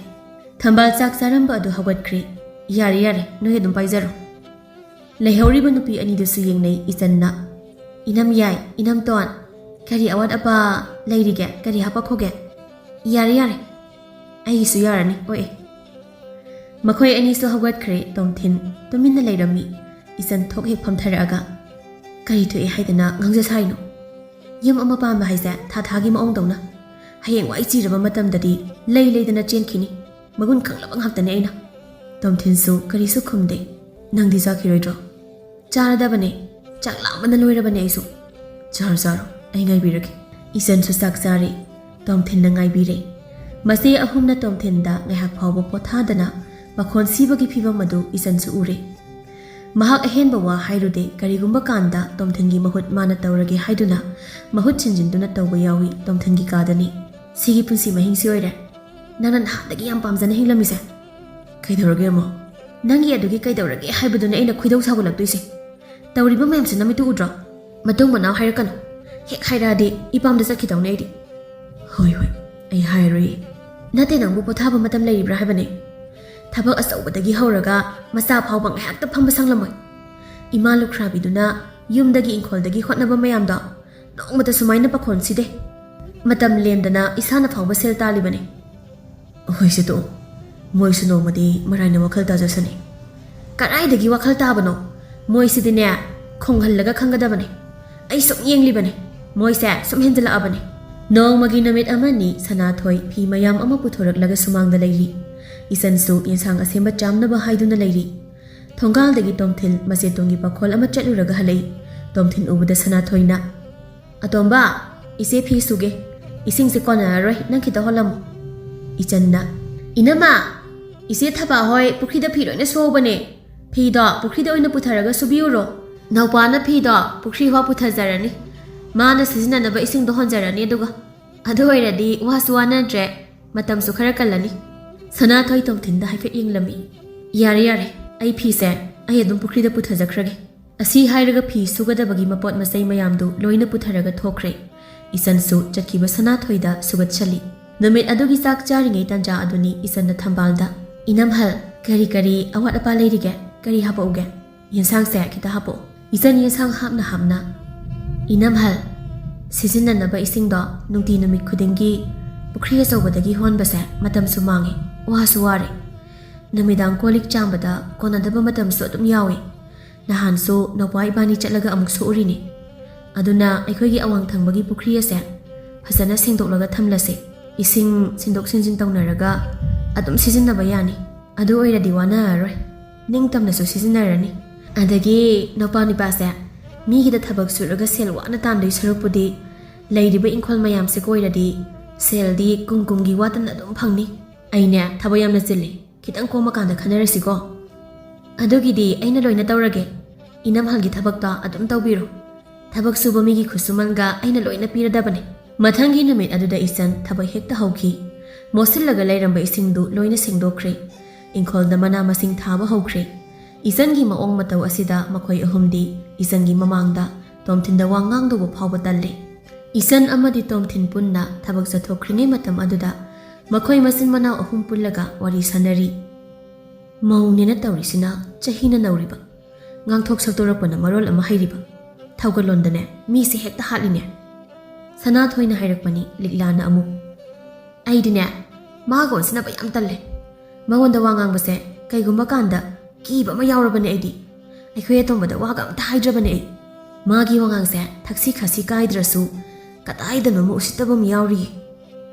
ꯊꯝꯕꯥꯜ ꯆꯥꯛ ꯆꯥꯔꯝꯕ ꯑꯗꯨ ꯍꯧꯒꯠꯈ꯭ꯔꯦ ꯌꯥꯔꯦ ꯅꯣꯏ ꯑꯗꯨꯝ ꯄꯥꯏꯖꯔꯣ ꯂꯩꯍꯧꯔꯤꯕ ꯅꯨꯄꯤ ꯑꯅꯤꯗꯨꯁꯨ ꯌꯦꯡꯅꯩ ꯏꯆꯟꯅ ꯏꯅꯝ ꯌꯥꯏ ꯏꯅꯝ ꯇꯣꯟ ꯀꯔꯤ ꯑꯋꯥꯠ ꯑꯄꯥ ꯂꯩꯔꯤꯒꯦ ꯀꯔꯤ ꯍꯥꯄꯛꯈꯣꯒꯦ ꯌꯥꯔꯦ ꯑꯩꯒꯤꯁꯨ ꯌꯥꯔꯅꯤ ꯑꯣꯏ ꯃꯈꯣꯏ ꯑꯅꯤꯁꯨ ꯍꯧꯒꯠꯈ꯭ꯔꯦ ꯇꯣꯝꯊꯤꯟ ꯇꯨꯃꯤꯟꯅ ꯂꯩꯔꯝꯃꯤ ꯏꯆꯟ ꯊꯣꯛ ꯍꯦꯛ ꯐꯝꯊꯔꯛꯑꯒ ꯀꯔꯤ ꯊꯣꯛꯑꯦ ꯍꯥꯏꯗꯅ ꯉꯥꯡꯖ ꯁꯥꯏꯅꯣ ꯌꯨꯝ ꯑꯃ ꯄꯥꯟꯕ ꯍꯥꯏꯁꯦ ꯊꯥꯒꯤ ꯃꯑꯣꯡꯗꯧꯅ ꯍꯌꯦꯡ ꯋꯥꯏ ꯆꯤꯔꯕ ꯃꯇꯝꯗꯗꯤ ꯂꯩꯗꯅ ꯆꯦꯟꯈꯤꯅꯤ ꯃꯒꯨꯟ ꯈꯪꯂꯕ ꯉꯥꯛꯇꯅꯦ ꯑꯩꯅ ꯇꯣꯝꯊꯤꯟꯁꯨ ꯀꯔꯤꯁꯨ ꯈꯨꯝꯗꯦ ꯅꯪꯗꯤ ꯆꯥꯈꯤꯔꯣꯏꯗ꯭ꯔꯣ ꯆꯥꯔꯗꯕꯅꯦ ꯆꯥꯛ ꯂꯥꯝꯕꯅ ꯂꯣꯏꯔꯕꯅꯦ ꯑꯩꯁꯨ ꯆꯥꯔꯣ ꯑꯩ ꯉꯥꯏꯕꯤꯔꯒꯦ ꯏꯆꯟꯁꯨ ꯆꯥꯛ ꯆꯥꯔꯤ ꯇꯣꯝꯊꯤꯟꯅ ꯉꯥꯏꯕꯤꯔꯦ ꯃꯆꯦ ꯑꯍꯨꯝꯅ ꯇꯣꯝꯊꯤꯟꯗ ꯉꯥꯏꯍꯥꯛ ꯐꯥꯎꯕ ꯄꯣꯊꯥꯗꯅ ꯄꯥꯈꯣꯟ ꯁꯤꯕꯒꯤ ꯐꯤꯕꯝ ꯑꯗꯨ ꯏꯆꯟꯁꯨ ꯎꯔꯦ ꯃꯍꯥꯛ ꯑꯍꯦꯟꯕ ꯋꯥ ꯍꯥꯏꯔꯨꯗꯦ ꯀꯔꯤꯒꯨꯝꯕ ꯀꯥꯟꯗ ꯇꯣꯝꯊꯤꯟꯒꯤ ꯃꯍꯨꯠ ꯃꯥꯅ ꯇꯧꯔꯒꯦ ꯍꯥꯏꯗꯨꯅ ꯃꯍꯨꯠ ꯁꯤꯟꯖꯤꯟꯗꯨꯅ ꯇꯧꯕ ꯌꯥꯎꯏ ꯇꯣꯝꯊꯤꯟꯒꯤ ꯀꯥꯗꯅꯤ ꯁꯤꯒꯤ ꯄꯨꯟꯁꯤ ꯃꯍꯤꯡꯁꯤ ꯑꯣꯏꯔꯦ ꯅꯪꯅ ꯅꯍꯥꯟꯗꯒꯤ ꯌꯥꯝ ꯄꯥꯝꯖꯅ ꯍꯤꯡꯂꯝꯃꯤꯁꯦ ꯀꯩꯗꯧꯔꯒꯦ ꯑꯃꯣ ꯅꯪꯒꯤ ꯑꯗꯨꯒꯤ ꯀꯩꯗꯧꯔꯒꯦ ꯍꯥꯏꯕꯗꯨꯅ ꯑꯩꯅ ꯈꯣꯏꯗꯧ ꯁꯥꯎꯒꯠꯂꯛꯇꯣꯏꯁꯦ ꯇꯧꯔꯤꯕ ꯃꯌꯥꯝꯁꯦ ꯅꯃꯤꯠꯇꯨ ꯎꯗ꯭ꯔꯣ ꯃꯇꯨꯡ ꯃꯅꯥꯎ ꯍꯥꯏꯔꯛꯀꯅꯨ ꯍꯦꯛ ꯍꯥꯏꯔꯛꯑꯗꯤ ꯏꯄꯥꯝꯗ ꯆꯠꯈꯤꯗꯧꯅꯦ ꯑꯩꯗꯤ ꯍꯣꯏ ꯑꯩ ꯍꯥꯏꯔꯣꯏꯌꯦ ꯅꯠꯇꯦ ꯅꯪꯕꯨ ꯄꯣꯊꯥꯕ ꯃꯇꯝ ꯂꯩꯔꯤꯕ꯭ꯔꯥ ꯍꯥꯏꯕꯅꯦ ꯊꯕꯛ ꯑꯆꯧꯕꯗꯒꯤ ꯍꯧꯔꯒ ꯃꯆꯥ ꯐꯥꯎꯕ ꯉꯥꯏꯍꯥꯛꯇ ꯐꯝꯕ ꯁꯪꯂꯝꯃꯣꯏ ꯏꯃꯥ ꯂꯨꯈ꯭ꯔꯥꯕꯤꯗꯨꯅ ꯌꯨꯝꯗꯒꯤ ꯏꯪꯈꯣꯜꯗꯒꯤ ꯍꯣꯠꯅꯕ ꯃꯌꯥꯝꯗꯣ ꯅꯣꯡꯃꯇ ꯁꯨꯃꯥꯏꯅ ꯄꯥꯈꯣꯟ ꯁꯤꯗꯦ ꯃꯇꯝ ꯂꯦꯟꯗꯅ ꯏꯁꯥꯅ ꯐꯥꯎꯕ ꯁꯦꯜ ꯇꯥꯜꯂꯤꯕꯅꯤ ꯑꯩꯈꯣꯏꯁꯦ ꯇꯣ ꯃꯣꯏꯁꯨ ꯅꯣꯡꯃꯗꯤ ꯃꯔꯥꯏꯅ ꯋꯥꯈꯜ ꯇꯥꯖꯁꯅꯤ ꯀꯗꯥꯏꯗꯒꯤ ꯋꯥꯈꯜ ꯇꯥꯕꯅꯣ ꯃꯣꯏꯁꯤꯗꯤꯅꯦ ꯈꯣꯡꯍꯜꯂꯒ ꯈꯪꯒꯗꯕꯅꯤ ꯑꯩ ꯁꯨꯝ ꯌꯦꯡꯂꯤꯕꯅꯤ ꯃꯣꯏꯁꯦ ꯁꯨꯝ ꯍꯦꯟꯖꯜꯂꯛꯑꯕꯅꯤ ꯅꯣꯡꯃꯒꯤ ꯅꯨꯃꯤꯠ ꯑꯃꯅꯤ ꯁꯅꯥꯊꯣꯏ ꯐꯤ ꯃꯌꯥꯝ ꯑꯃ ꯄꯨꯊꯣꯔꯛꯂꯒ ꯁꯨꯃꯥꯡꯗ ꯂꯩꯔꯤ ꯏꯆꯟꯁꯨ ꯌꯦꯟꯁꯥꯡ ꯑꯁꯦꯝꯕ ꯆꯥꯝꯅꯕ ꯍꯥꯏꯗꯨꯅ ꯂꯩꯔꯤ ꯊꯣꯡꯒꯥꯜꯗꯒꯤ ꯇꯣꯝꯊꯤꯟ ꯃꯆꯦꯇꯨꯡꯒꯤ ꯄꯥꯈꯣꯜ ꯑꯃ ꯆꯠꯂꯨꯔꯒ ꯍꯜꯂꯛꯏ ꯇꯣꯝꯊꯤꯟ ꯎꯕꯗ ꯁꯅꯥꯊꯣꯏꯅ ꯑꯇꯣꯝꯕ ꯏꯆꯦ ꯐꯤ ꯁꯨꯒꯦ ꯏꯁꯤꯡꯁꯦ ꯀꯣꯟꯅꯔꯔꯣꯏ ꯅꯪ ꯈꯤꯇ ꯍꯣꯜꯂꯝꯃꯨ ꯏꯆꯟꯅ ꯏꯅꯝꯃ ꯏꯆꯦ ꯊꯕꯥ ꯍꯣꯏ ꯄꯨꯈ꯭ꯔꯤꯗ ꯐꯤ ꯂꯣꯏꯅ ꯁꯨꯍꯧꯕꯅꯦ ꯐꯤꯗꯣ ꯄꯨꯈ꯭ꯔꯤꯗ ꯑꯣꯏꯅ ꯄꯨꯊꯔꯒ ꯁꯨꯕꯤꯌꯨꯔꯣ ꯅꯧꯄꯥꯅ ꯐꯤꯗꯣ ꯄꯨꯈ꯭ꯔꯤꯐꯥꯎ ꯄꯨꯊꯖꯔꯅꯤ ꯃꯥꯅ ꯁꯤꯖꯤꯟꯅꯅꯕ ꯏꯁꯤꯡꯗꯣ ꯍꯣꯟꯖꯔꯅꯤ ꯑꯗꯨꯒ ꯑꯗꯨ ꯑꯣꯏꯔꯗꯤ ꯋꯥꯁꯨ ꯋꯥꯅꯗ꯭ꯔꯦ ꯃꯇꯝꯁꯨ ꯈꯔ ꯀꯜꯂꯅꯤ ꯁꯅꯥꯊꯣꯏ ꯇꯣꯝꯊꯤꯟꯗ ꯍꯥꯏꯐꯦꯠ ꯌꯦꯡꯂꯝꯃꯤ ꯌꯥꯔꯦ ꯑꯩ ꯐꯤꯁꯦ ꯑꯩ ꯑꯗꯨꯝ ꯄꯨꯈ꯭ꯔꯤꯗ ꯄꯨꯊꯖꯈ꯭ꯔꯒꯦ ꯑꯁꯤ ꯍꯥꯏꯔꯒ ꯐꯤ ꯁꯨꯒꯗꯕꯒꯤ ꯃꯄꯣꯠ ꯃꯆꯩ ꯃꯌꯥꯝꯗꯨ ꯂꯣꯏꯅ ꯄꯨꯊꯔꯒ ꯊꯣꯛꯈ꯭ꯔꯦ ꯏꯆꯟꯁꯨ ꯆꯠꯈꯤꯕ ꯁꯅꯥꯊꯣꯏꯗ ꯁꯨꯒꯠꯁꯜꯂꯤ ꯅꯨꯃꯤꯠ ꯑꯗꯨꯒꯤ ꯆꯥꯛ ꯆꯥꯔꯤꯉꯩ ꯇꯥꯟꯖꯥ ꯑꯗꯨꯅꯤ ꯏꯆꯟꯅ ꯊꯝꯕꯥꯜꯗ ꯏꯅꯝꯍꯜ ꯀꯔꯤ ꯑꯋꯥꯠ ꯑꯄꯥ ꯂꯩꯔꯤꯒꯦ ꯀꯔꯤ ꯍꯥꯄꯛꯎꯒꯦ ꯌꯦꯟꯁꯥꯡꯁꯦ ꯈꯤꯇ ꯍꯥꯄꯛꯑꯣ ꯏꯆꯟ ꯌꯦꯟꯁꯥꯡ ꯍꯥꯞꯅ ꯏꯅꯝꯍꯜ ꯁꯤꯖꯤꯟꯅꯅꯕ ꯏꯁꯤꯡꯗꯣ ꯅꯨꯡꯇꯤ ꯅꯨꯃꯤꯠ ꯈꯨꯗꯤꯡꯒꯤ ꯄꯨꯈ꯭ꯔꯤ ꯑꯆꯧꯕꯗꯒꯤ ꯍꯣꯟꯕꯁꯦ ꯃꯇꯝꯁꯨ ꯃꯥꯡꯉꯦ ꯋꯥꯁꯨ ꯋꯥꯔꯦ ꯅꯨꯃꯤꯗꯥꯡ ꯀꯣꯜꯂꯤꯛ ꯆꯥꯝꯕꯗ ꯀꯣꯟꯅꯗꯕ ꯃꯇꯝꯁꯨ ꯑꯗꯨꯝ ꯌꯥꯎꯏ ꯅꯍꯥꯟꯁꯨ ꯅꯧꯄꯥ ꯏꯕꯥꯅꯤ ꯆꯠꯂꯒ ꯑꯃꯨꯛ ꯁꯣꯛꯎꯔꯤꯅꯤ ꯑꯗꯨꯅ ꯑꯩꯈꯣꯏꯒꯤ ꯑꯋꯥꯡ ꯊꯪꯕꯒꯤ ꯄꯨꯈ꯭ꯔꯤ ꯑꯁꯦ ꯐꯖꯅ ꯁꯦꯡꯗꯣꯛꯂꯒ ꯊꯝꯂꯁꯦ ꯏꯁꯤꯡ ꯁꯤꯟꯗꯣꯛ ꯁꯤꯟꯖꯤꯟ ꯇꯧꯅꯔꯒ ꯑꯗꯨꯝ ꯁꯤꯖꯤꯟꯅꯕ ꯌꯥꯅꯤ ꯑꯗꯨ ꯑꯣꯏꯔꯗꯤ ꯋꯥꯅꯔꯔꯣꯏ ꯅꯤꯡꯇꯝꯅꯁꯨ ꯁꯤꯖꯤꯟꯅꯔꯅꯤ ꯑꯗꯒꯤ ꯅꯧꯄꯥ ꯅꯤꯄꯥꯁꯦ ꯃꯤꯒꯤꯗ ꯊꯕꯛ ꯁꯨꯔꯒ ꯁꯦꯜ ꯋꯥꯅ ꯇꯥꯟꯗꯣꯏ ꯁꯔꯨꯛꯄꯨꯗꯤ ꯂꯩꯔꯤꯕ ꯏꯪꯈꯣꯜ ꯃꯌꯥꯝꯁꯦ ꯀꯣꯏꯔꯗꯤ ꯁꯦꯜꯗꯤ ꯀꯨꯝꯒꯤ ꯋꯥꯇꯅ ꯑꯗꯨꯝ ꯐꯪꯅꯤ. ꯑꯩꯅꯦ ꯊꯕꯛ ꯌꯥꯝꯅ ꯆꯤꯜꯂꯤ. ꯈꯤꯇꯪ ꯀꯣꯝꯃꯀꯥꯟꯗ ꯈꯟꯅꯔꯁꯤꯀꯣ. ꯑꯗꯨꯒꯤꯗꯤ ꯑꯩꯅ ꯂꯣꯏꯅ ꯇꯧꯔꯒꯦ. ꯏꯅꯝꯍꯜꯒꯤ ꯊꯕꯛꯇꯣ ꯑꯗꯨꯝ ꯇꯧꯕꯤꯔꯣ. ꯊꯕꯛ ꯁꯨꯕ ꯃꯤꯒꯤ ꯈꯨꯠꯁꯨꯃꯟꯒ ꯑꯩꯅ ꯂꯣꯏꯅ ꯄꯤꯔꯗꯕꯅꯤ. ꯃꯊꯪꯒꯤ ꯅꯨꯃꯤꯠ ꯑꯗꯨꯗ ꯏꯆꯟ ꯊꯕꯛ ꯍꯦꯛꯇ ꯍꯧꯈꯤ. ꯃꯣꯠꯁꯤꯜꯂꯒ ꯂꯩꯔꯝꯕ ꯏꯁꯤꯡꯗꯨ ꯂꯣꯏꯅ ꯁꯦꯡꯗꯣꯛꯈ꯭ꯔꯦ. ꯏꯪꯈꯣꯜꯗ ꯃꯅꯥ ꯃꯁꯤꯡ ꯊꯥꯕ ꯍꯧꯈ꯭ꯔꯦ. ꯏꯆꯟꯒꯤ ꯃꯑꯣꯡ ꯃꯇꯧ ꯑꯁꯤꯗ ꯃꯈꯣꯏ ꯑꯍꯨꯝꯗꯤ ꯏꯆꯟꯒꯤ ꯃꯃꯥꯡꯗ ꯇꯣꯝꯊꯤꯟꯗ ꯋꯥ ꯉꯥꯡꯗꯧꯕ ꯐꯥꯎꯕ ꯇꯜꯂꯤ. ꯏꯆꯟ ꯑꯃꯗꯤ ꯇꯣꯝꯊꯤꯟ ꯄꯨꯟꯅ ꯊꯕꯛ ꯆꯠꯊꯣꯛꯈ꯭ꯔꯤꯉꯩ ꯃꯇꯝ ꯑꯗꯨꯗ ꯃꯈꯣꯏ ꯃꯆꯤꯟ ꯃꯅꯥꯎ ꯑꯍꯨꯝ ꯄꯨꯜꯂꯒ ꯋꯥꯔꯤ ꯁꯥꯟꯅꯔꯤ. ꯃꯧꯅꯦꯅ ꯇꯧꯔꯤꯁꯤꯅ ꯆꯍꯤꯅ ꯅꯧꯔꯤꯕ, ꯉꯥꯡꯊꯣꯛ ꯁꯛꯇꯣꯔꯛꯄꯅ ꯃꯔꯣꯜ ꯑꯃ ꯍꯩꯔꯤꯕ, ꯊꯧꯒꯜꯂꯣꯟꯗꯅꯦ ꯃꯤꯁꯦ ꯍꯦꯛꯇ ꯍꯥꯠꯂꯤꯅꯦ. ꯁꯅꯥꯊꯣꯏꯅ ꯍꯥꯏꯔꯛꯄꯅꯤ ꯂꯤꯛꯂꯥꯅ ꯑꯃꯨꯛ. ꯑꯩꯗꯤꯅꯦ ꯃꯥꯒ ꯑꯣꯟꯁꯤꯟꯅꯕ ꯌꯥꯝ ꯇꯜꯂꯦ. ꯃꯉꯣꯟꯗ ꯋꯥ ꯉꯥꯡꯕꯁꯦ ꯀꯩꯒꯨꯝꯕ ꯀꯥꯟꯗ ꯀꯤꯕ ꯑꯃ ꯌꯥꯎꯔꯕꯅꯦ ꯑꯩꯗꯤ. ꯑꯩꯈꯣꯏ ꯑꯇꯣꯝꯕꯗ ꯋꯥꯒ ꯑꯝꯇ ꯍꯥꯏꯗ꯭ꯔꯕꯅꯦ ꯑꯩ. ꯃꯥꯒꯤ ꯋꯥꯉꯥꯡꯁꯦ ꯊꯛꯁꯤ ꯈꯥꯁꯤ ꯀꯥꯏꯗ꯭ꯔꯁꯨ ꯀꯗꯥꯏꯗꯅꯣꯃ ꯎꯁꯤꯠꯇꯕ ꯑꯃ ꯌꯥꯎꯔꯤꯌꯦ.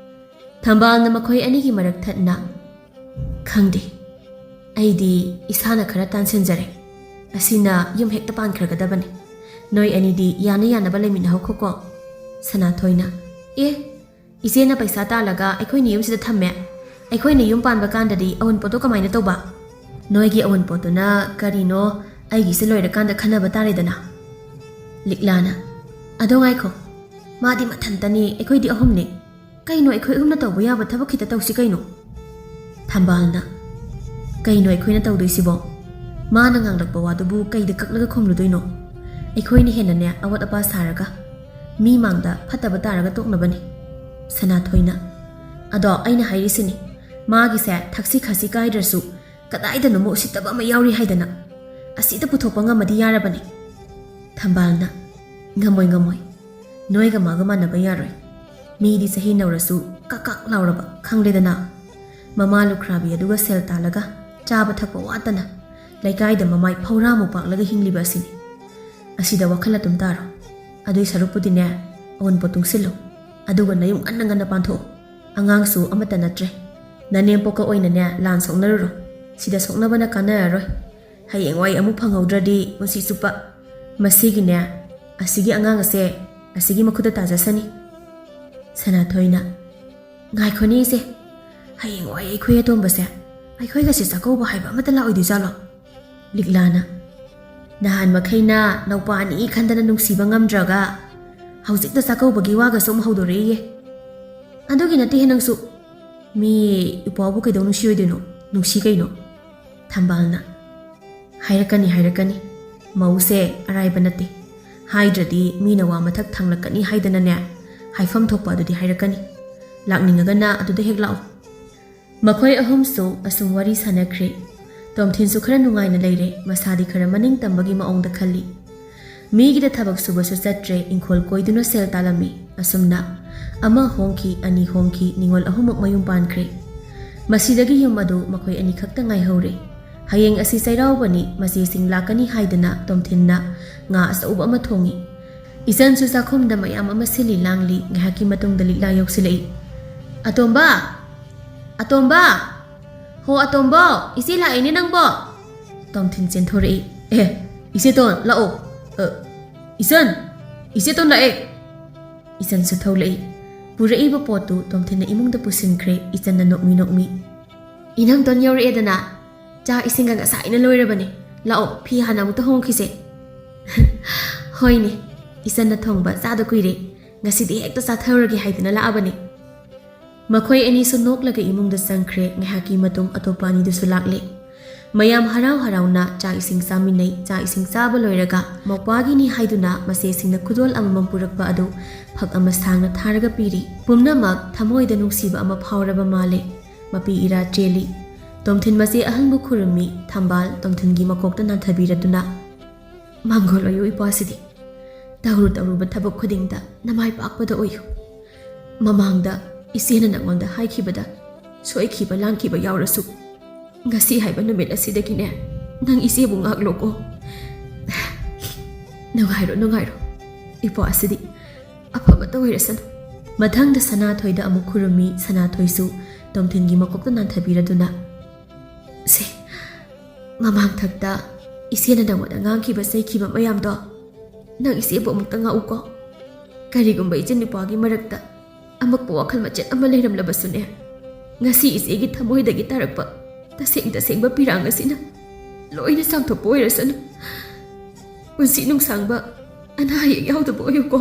ꯊꯝꯕꯥꯜꯅ ꯃꯈꯣꯏ ꯑꯅꯤꯒꯤ ꯃꯔꯛ ꯊꯠꯅ, ꯈꯪꯗꯦ, ꯑꯩꯗꯤ ꯏꯁꯥꯅ ꯈꯔ ꯇꯥꯟꯁꯤꯟꯖꯔꯦ. ꯑꯁꯤꯅ ꯌꯨꯝ ꯍꯦꯛꯇ ꯄꯥꯟꯈ꯭ꯔꯒꯗꯕꯅꯤ. ꯅꯣꯏ ꯑꯅꯤꯗꯤ ꯌꯥꯅ ꯌꯥꯅꯕ ꯂꯩꯃꯤꯟꯅꯍꯧꯈꯣꯀꯣ. ꯁꯅꯥꯊꯣꯏꯅ, ꯏꯆꯦꯅ ꯄꯩꯁꯥ ꯇꯥꯜꯂꯒ ꯑꯩꯈꯣꯏꯅ ꯌꯨꯝꯁꯤꯗ ꯊꯝꯃꯦ. ꯑꯩꯈꯣꯏꯅ ꯌꯨꯝ ꯄꯥꯟꯕ ꯀꯥꯟꯗꯗꯤ ꯑꯋꯨꯟꯄꯣꯠꯇꯣ ꯀꯃꯥꯏꯅ ꯇꯧꯕ? ꯅꯣꯏꯒꯤ ꯑꯋꯨꯟꯄꯣꯠꯇꯨꯅ ꯀꯔꯤꯅꯣ ꯑꯩꯒꯤꯁꯦ ꯂꯣꯏꯔꯀꯥꯟꯗ ꯈꯟꯅꯕ ꯇꯥꯔꯦꯗꯅ. ꯂꯤꯛꯂꯥꯅ, ꯑꯗꯣ ꯉꯥꯏꯈꯣ, ꯃꯥꯗꯤ ꯃꯊꯟꯇꯅꯤ, ꯑꯩꯈꯣꯏꯗꯤ ꯑꯍꯨꯝꯅꯤ. ꯀꯩꯅꯣ ꯑꯩꯈꯣꯏ ꯑꯍꯨꯝꯅ ꯇꯧꯕ ꯌꯥꯕ ꯊꯕꯛ ꯈꯤꯇ ꯇꯧꯁꯤ ꯀꯩꯅꯣ. ꯊꯝꯕꯥꯜꯅ, ꯀꯩꯅꯣ ꯑꯩꯈꯣꯏꯅ ꯇꯧꯗꯣꯏꯁꯤꯕꯣ? ꯃꯥꯅ ꯉꯥꯡꯂꯛꯄ ꯋꯥꯗꯨꯕꯨ ꯀꯩꯗ ꯀꯛꯂꯒ ꯈꯨꯝꯂꯨꯗꯣꯏꯅꯣ? ꯑꯩꯈꯣꯏꯅ ꯍꯦꯟꯅꯅꯦ ꯑꯋꯥꯠ ꯑꯄꯥ ꯁꯥꯔꯒ ꯃꯤ ꯃꯥꯡꯗ ꯐꯠꯇꯕ ꯇꯥꯔꯒ ꯇꯣꯛꯅꯕꯅꯤ. ꯁꯅꯥꯊꯣꯏꯅ, ꯑꯗꯣ ꯑꯩꯅ ꯍꯥꯏꯔꯤꯁꯤꯅꯤ, ꯃꯥꯒꯤꯁꯦ ꯊꯛꯁꯤ ꯈꯥꯁꯤ ꯀꯥꯏꯗ꯭ꯔꯁꯨ ꯀꯗꯥꯏꯗꯅꯣꯃ ꯎꯁꯤꯠꯇꯕ ꯑꯃ ꯌꯥꯎꯔꯤ ꯍꯥꯏꯗꯅ. ꯑꯁꯤꯗ ꯄꯨꯊꯣꯛꯄ ꯉꯝꯃꯗꯤ ꯌꯥꯔꯕꯅꯤ. ꯊꯝꯕꯥꯜꯅ, ꯉꯝꯃꯣꯏ. ꯅꯣꯏꯒ ꯃꯥꯒ ꯃꯥꯟꯅꯕ ꯌꯥꯔꯣꯏ. ꯃꯤꯗꯤ ꯆꯍꯤ ꯅꯧꯔꯁꯨ ꯀꯛ ꯀꯛ ꯂꯥꯎꯔꯕ ꯈꯪꯂꯦꯗꯅ. ꯃꯃꯥ ꯂꯨꯈ꯭ꯔꯥꯕꯤ ꯑꯗꯨꯒ ꯁꯦꯜ ꯇꯥꯜꯂꯒ ꯆꯥꯕ ꯊꯛꯄ ꯋꯥꯠꯇꯅ ꯂꯩꯀꯥꯏꯗ ꯃꯃꯥꯏ ꯐꯧꯔꯥꯃꯨꯛ ꯄꯥꯛꯂꯒ ꯍꯤꯡꯂꯤꯕ ꯑꯁꯤꯅꯤ. ꯑꯁꯤꯗ ꯋꯥꯈꯜ ꯑꯗꯨꯝ ꯇꯥꯔꯣ. ꯑꯗꯨꯏ ꯁꯔꯨꯛꯄꯨꯗꯤꯅꯦ ꯑꯋꯨꯟꯄꯣꯠ ꯇꯨꯡꯁꯤꯜꯂꯨ. ꯑꯗꯨꯒ ꯅꯌꯨꯝ ꯉꯟꯅ ꯄꯥꯟꯊꯣꯛꯎ. ꯑꯉꯥꯡꯁꯨ ꯑꯃꯠꯇ ꯅꯠꯇ꯭ꯔꯦ. ꯅꯅꯦꯝꯄꯣꯛꯀ ꯑꯣꯏꯅꯅꯦ ꯂꯥꯟ ꯁꯣꯛꯅꯔꯨꯔꯣ. ꯁꯤꯗ ꯁꯣꯛꯅꯕꯅ ꯀꯥꯟꯅꯔꯔꯣই. ꯍꯌꯦꯡꯋꯥꯏ ꯑꯃꯨꯛ ꯐꯪꯍꯧꯗ꯭ꯔꯗꯤ ꯄꯨꯟꯁꯤ ꯆꯨꯞꯄ ꯃꯁꯤꯒꯤꯅꯦ ꯑꯁꯤꯒꯤ ꯑꯉꯥꯡ ꯑꯁꯦ ꯑꯁꯤꯒꯤ ꯃꯈꯨꯠꯇ ꯇꯥꯖꯁꯅꯤ. ꯁꯅꯥꯊꯣꯏꯅ, ꯉꯥꯏꯈꯣꯅꯦ ꯏꯆꯦ, ꯍꯌꯦꯡꯋꯥꯏ ꯑꯩꯈꯣꯏ ꯑꯇꯣꯝꯕꯁꯦ ꯑꯩꯈꯣꯏꯒꯁꯦ ꯆꯥꯛꯀꯧꯕ ꯍꯥꯏꯕ ꯑꯃꯠꯇ ꯂꯥꯛꯑꯣꯏꯗꯣꯏꯖꯥꯠꯂꯣ? ꯂꯤꯛꯂꯥꯅ, ꯅꯍꯥꯟ ꯃꯈꯩꯅ ꯅꯧꯄꯥ ꯑꯅꯤ ꯈꯟꯗꯅ ꯅꯨꯡꯁꯤꯕ ꯉꯝꯗ꯭ꯔꯒ ꯍꯧꯖꯤꯛꯇ ꯆꯥꯛꯀꯧꯕꯒꯤ ꯋꯥꯒꯁꯨ ꯑꯃꯨꯛ ꯍꯧꯗꯣꯔꯛꯏꯌꯦ. ꯑꯗꯨꯒꯤ ꯅꯠꯇꯦꯍꯦ ꯅꯪꯁꯨ. ꯃꯤ ꯏꯄ꯭ꯋꯥꯕꯨ ꯀꯩꯗꯧ ꯅꯨꯡꯁꯤꯔꯣꯏꯗꯣꯏꯅꯣ? ꯅꯨꯡꯁꯤ ꯀꯩꯅꯣ. ꯊꯝꯕꯥꯜꯅ, ꯍꯥꯏꯔꯛꯀꯅꯤ. ꯃꯧꯁꯦ ꯑꯔꯥꯏꯕ ꯅꯠꯇꯦ. ꯍꯥꯏꯗ꯭ꯔꯗꯤ ꯃꯤꯅ ꯋꯥ ꯃꯊꯛ ꯊꯥꯡꯂꯛꯀꯅꯤ ꯍꯥꯏꯗꯅꯅꯦ ꯍꯥꯏꯐꯝ ꯊꯣꯛꯄ ꯑꯗꯨꯗꯤ ꯍꯥꯏꯔꯛꯀꯅꯤ. ꯂꯥꯛꯅꯤꯡꯉꯒꯅ ꯑꯗꯨꯗ ꯍꯦꯛ ꯂꯥꯛꯑꯣ. ꯃꯈꯣꯏ ꯑꯍꯨꯝꯁꯨ ꯑꯁꯨꯝ ꯋꯥꯔꯤ ꯁꯥꯟꯅꯈ꯭ꯔꯦ. ꯇꯣꯝꯊꯤꯟꯁꯨ ꯈꯔ ꯅꯨꯡꯉꯥꯏꯅ ꯂꯩꯔꯦ. ꯃꯁꯥꯗꯤꯈꯔ ꯃꯅꯤꯡ ꯇꯝꯕꯒꯤ ꯃꯑꯣꯡꯗ ꯈꯜꯂꯤ. ꯃꯤꯒꯤꯗ ꯊꯕꯛ ꯁꯨꯕꯁꯨ ꯆꯠꯇ꯭ꯔꯦ. ꯏꯪꯈꯣꯜ ꯀꯣꯏꯗꯨꯅ ꯁꯦꯜ ꯇꯥꯜꯂꯝꯃꯤ. ꯑꯁꯨꯝꯅ ꯑꯃ ꯍꯣꯡꯈꯤ, ꯑꯅꯤ ꯍꯣꯡꯈꯤ, ꯅꯤꯉꯣꯜ ꯑꯍꯨꯝꯃꯛ ꯃꯌꯨꯝ ꯄꯥꯟꯈ꯭ꯔꯦ. ꯃꯁꯤꯗꯒꯤ ꯌꯨꯝ ꯑꯗꯨ ꯃꯈꯣꯏ ꯑꯅꯤ ꯈꯛꯇ ꯉꯥꯏꯍꯧꯔꯦ. ꯍꯌꯦꯡ ꯑꯁꯤ ꯆꯩꯔꯥꯎꯕꯅꯤ. ꯃꯆꯦꯁꯤꯡ ꯂꯥꯛꯀꯅꯤ ꯍꯥꯏꯗꯅ ꯇꯣꯝꯊꯤꯟꯅ ꯉꯥ ꯑꯆꯧꯕ ꯑꯃ ꯊꯣꯡꯉꯤ. ꯏꯆꯟꯁꯨ ꯆꯥꯛꯈꯨꯝꯗ ꯃꯌꯥꯝ ꯑꯃ ꯁꯤꯜꯂꯤ ꯂꯥꯡꯂꯤ. ꯉꯥꯏꯍꯥꯛꯀꯤ ꯃꯇꯨꯡꯗ ꯂꯤꯛꯂꯥ ꯌꯧꯁꯤꯜꯂꯛꯏ. ꯑꯇꯣꯝꯕ! ꯍꯣ ꯑꯇꯣꯝꯕ, ꯏꯆꯦ ꯂꯥꯛꯏꯅꯦ ꯅꯪꯕꯣ! ꯇꯣꯝꯊꯤꯟ ꯆꯦꯟꯊꯣꯔꯛꯏ. ꯏꯆꯦꯇꯣꯟ ꯂꯥꯛꯑꯣ. ꯏꯆꯦꯇꯣꯟ ꯂꯥꯛꯑꯦ! ꯏꯆꯟꯁꯨ ꯊꯣꯛꯂꯛꯏ. ꯄꯨꯔꯛꯏꯕ ꯄꯣꯠꯇꯨ ꯇꯣꯝꯊꯤꯟꯅ ꯏꯃꯨꯡꯗ ꯄꯨꯁꯤꯟꯈ꯭ꯔꯦ. ꯏꯆꯟꯅ ꯅꯣꯛꯃꯤ. ꯏꯅꯝꯇꯣꯟ ꯌꯧꯔꯛꯑꯦꯗꯅ. ꯆꯥꯛ ꯏꯁꯤꯡꯒ ꯉꯁꯥꯏꯅ ꯂꯣꯏꯔꯕꯅꯤ. ꯂꯥꯛꯑꯣ, ꯐꯤ ꯍꯥꯟꯅ ꯑꯃꯨꯛꯇ ꯍꯣꯡꯈꯤꯁꯦ. ꯍꯣꯏꯅꯦ, ꯏꯆꯟꯅ ꯊꯣꯡꯕ ꯆꯥꯗ ꯀꯨꯏꯔꯦ. ꯉꯁꯤꯗꯤ ꯍꯦꯛꯇ ꯆꯥꯊꯔꯒꯦ ꯍꯥꯏꯗꯅ ꯂꯥꯛꯑꯕꯅꯤ. ꯃꯈꯣꯏ ꯑꯅꯤꯁꯨ ꯅꯣꯛꯂꯒ ꯏꯃꯨꯡꯗ ꯆꯪꯈ꯭ꯔꯦ. ꯉꯥꯏꯍꯥꯛꯀꯤ ꯃꯇꯨꯡ ꯑꯇꯣꯞꯄ ꯑꯅꯤꯗꯨꯁꯨ ꯂꯥꯛꯂꯦ. ꯃꯌꯥꯝ ꯍꯔꯥꯎꯅ ꯆꯥꯛ ꯏꯁꯤꯡ ꯆꯥꯃꯤꯟꯅꯩ. ꯆꯥꯛ ꯏꯁꯤꯡ ꯆꯥꯕ ꯂꯣꯏꯔꯒ ꯃꯧꯄ꯭ꯋꯥꯒꯤꯅꯤ ꯍꯥꯏꯗꯨꯅ ꯃꯆꯦꯁꯤꯡꯅ ꯈꯨꯗꯣꯜ ꯑꯃꯃꯝ ꯄꯨꯔꯛꯄ ꯑꯗꯨ ꯐꯛ ꯑꯃ ꯁꯥꯡꯅ ꯊꯥꯔꯒ ꯄꯤꯔꯤ. ꯄꯨꯝꯅꯃꯛ ꯊꯃꯣꯏꯗ ꯅꯨꯡꯁꯤꯕ ꯑꯃ ꯐꯥꯎꯔꯕ ꯃꯥꯜꯂꯦ. ꯃꯄꯤ ꯏꯔꯥ ꯆꯦꯜꯂꯤ. ꯇꯣꯝꯊꯤꯟ ꯃꯆꯦ ꯑꯍꯟꯕꯨ ꯈꯨꯔꯨꯝꯃꯤ. ꯊꯝꯕꯥꯜ ꯇꯣꯝꯊꯤꯟꯒꯤ ꯃꯀꯣꯛꯇ ꯅꯥꯟꯊꯕꯤꯔꯗꯨꯅ, ꯃꯥꯡꯒꯣꯜ ꯑꯣꯏꯌꯨ ꯏꯄ꯭ꯋꯥꯁꯤꯗꯤ. ꯇꯧꯔꯨꯕ ꯊꯕꯛ ꯈꯨꯗꯤꯡꯗ ꯅꯃꯥꯏ ꯄꯥꯛꯄꯗ ꯑꯣꯏꯌꯨ. ꯃꯃꯥꯡꯗ ꯏꯆꯦꯅ ꯅꯉꯣꯟꯗ ꯍꯥꯏꯈꯤꯕꯗ ꯁꯣꯏꯈꯤꯕ ꯂꯥꯟꯈꯤꯕ ꯌꯥꯎꯔꯁꯨ ꯉꯁꯤ ꯍꯥꯏꯕ ꯅꯨꯃꯤꯠ ꯑꯁꯤꯗꯒꯤꯅꯦ ꯅꯪ ꯏꯆꯦꯕꯨ ꯉꯥꯛꯂꯣꯀꯣ. ꯅꯨꯡꯉꯥꯏꯔꯣ. ꯏꯄ꯭ꯋꯥꯁꯤꯗꯤ ꯑꯐꯕꯇ ꯑꯣꯏꯔꯁꯅꯨ. ꯃꯊꯪꯗ ꯁꯅꯥꯊꯣꯏꯗ ꯑꯃꯨꯛ ꯈꯨꯔꯨꯝꯃꯤ. ꯁꯅꯥꯊꯣꯏꯁꯨ ꯇꯣꯝꯊꯤꯟꯒꯤ ꯃꯀꯣꯛꯇ ꯅꯥꯟꯊꯕꯤꯔꯗꯨꯅ, ꯁꯦ, ꯃꯃꯥꯡ ꯊꯛꯇ ꯏꯆꯦꯅ ꯅꯉꯣꯟꯗ ꯉꯥꯡꯈꯤꯕ ꯆꯩꯈꯤꯕ ꯃꯌꯥꯝꯗꯣ nang isebu amukta ngauko. Karigumba ichin nupagi marakta amakpa wakhal machet ama leiramlabasune. Ngasi isegi thamoidagi tarakpa tasengba pirang asina loina sangthokpa oirasanu. Punsi nungsangba anayek yaudaba oyuko.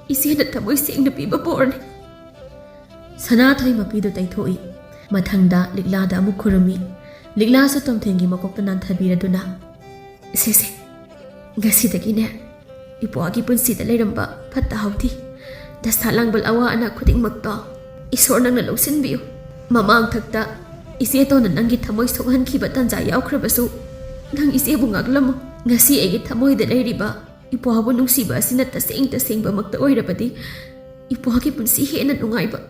Isena thamoi sengna piba porni. Sanathoi mapidu taithoi. Mathangda liklada amuk khurumi. Likla sa tomthengi makokta nanthabiraduna. Sese ngasidagine ipuagi punsida leiramba phatta hauthi. Dasta langbal awa ana khudingmakta isor nangna lawsinbiyu. Mamang thakta ise tona nangi thamoi sokhankiba tanja yaukhrabasu nang isebu ngaklamo. Ngasi egi thamoida leiriba ipuabu nungsiba asina tasengba makta oirabadi ipuagi punsi hena nungaiba.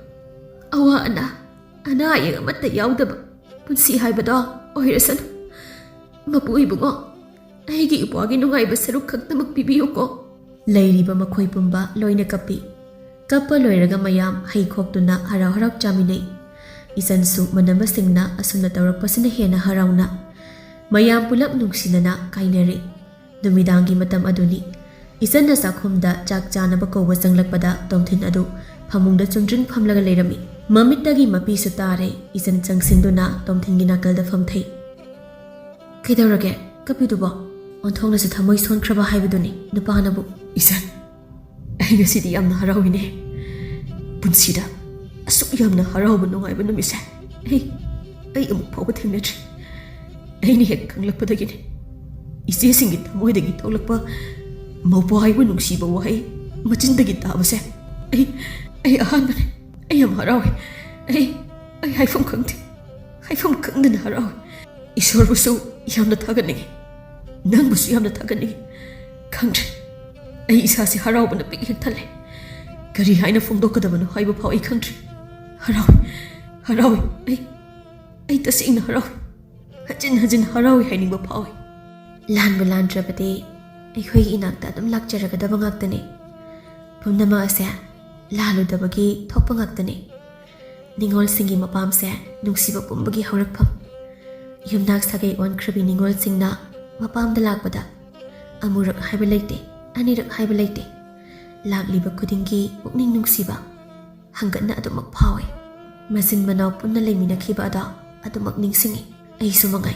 Awa ana ayeng amatta yaudaba punsi haibada oirasanu. Mapu ibungo aigi ipuagi nungaiba saruk khaktamak pibiyuko. Leiriba makhoi pumba loina kapi. Kappa loiraga mayam haikhoktuna harau harau chaminai. Isansu manamasingna asumna tawrakpasina hena harauna. Mayam pulap nungsinana kainari. Dumidangi matam aduni. Isanna sakhumda chak chanaba kouba changlakpada tomthin adu phamungda chungdring phamlaga leirami. Mamittagi mapi su tare isan changsinduna tomthingi nakalda famthai. Kaidaurage kapidubo onthongna su thamoi sonkraba haibaduni nupanabu. Isan ai ngasidi yamna harawine. Punsida asuk yamna harawba nungaiba numise. Ai amuk phawba thengnatri. Aini hek khanglakpadagine ise singi thamoidagi tholakpa mawpa haiba nungsiba wahai machindagi tabase. Ai ahanbane ai am harawi. Ai haifam khangde. Haifam khangdana harawi. Isorbusu yamna thagani. Nangbusu yamna thagani. Khangdre ai isasi harawbana pik hek thale. Kari haina fongdokadabano haiba phaw ai khangdre. Harawi ai tasingna harawi. Hajin harawi hainingba phawi. Lanbu landrabadi akhoi inakta adum lakjaragadaba ngaktani. Pumnama ase laludabagi thokpa ngaktani. Ningol singi mapamse nungsiba pumbagi haurakpham. Yumnak sagai onkhrabi ningol singna mapamda lakpada amurak haiba leite anirak haiba leite. Lagliba kudingi pukning nungsiba hanggatna adumak phawi. Masin manaw punna leiminakhiba ada adumak ningsingi. Ai sumangai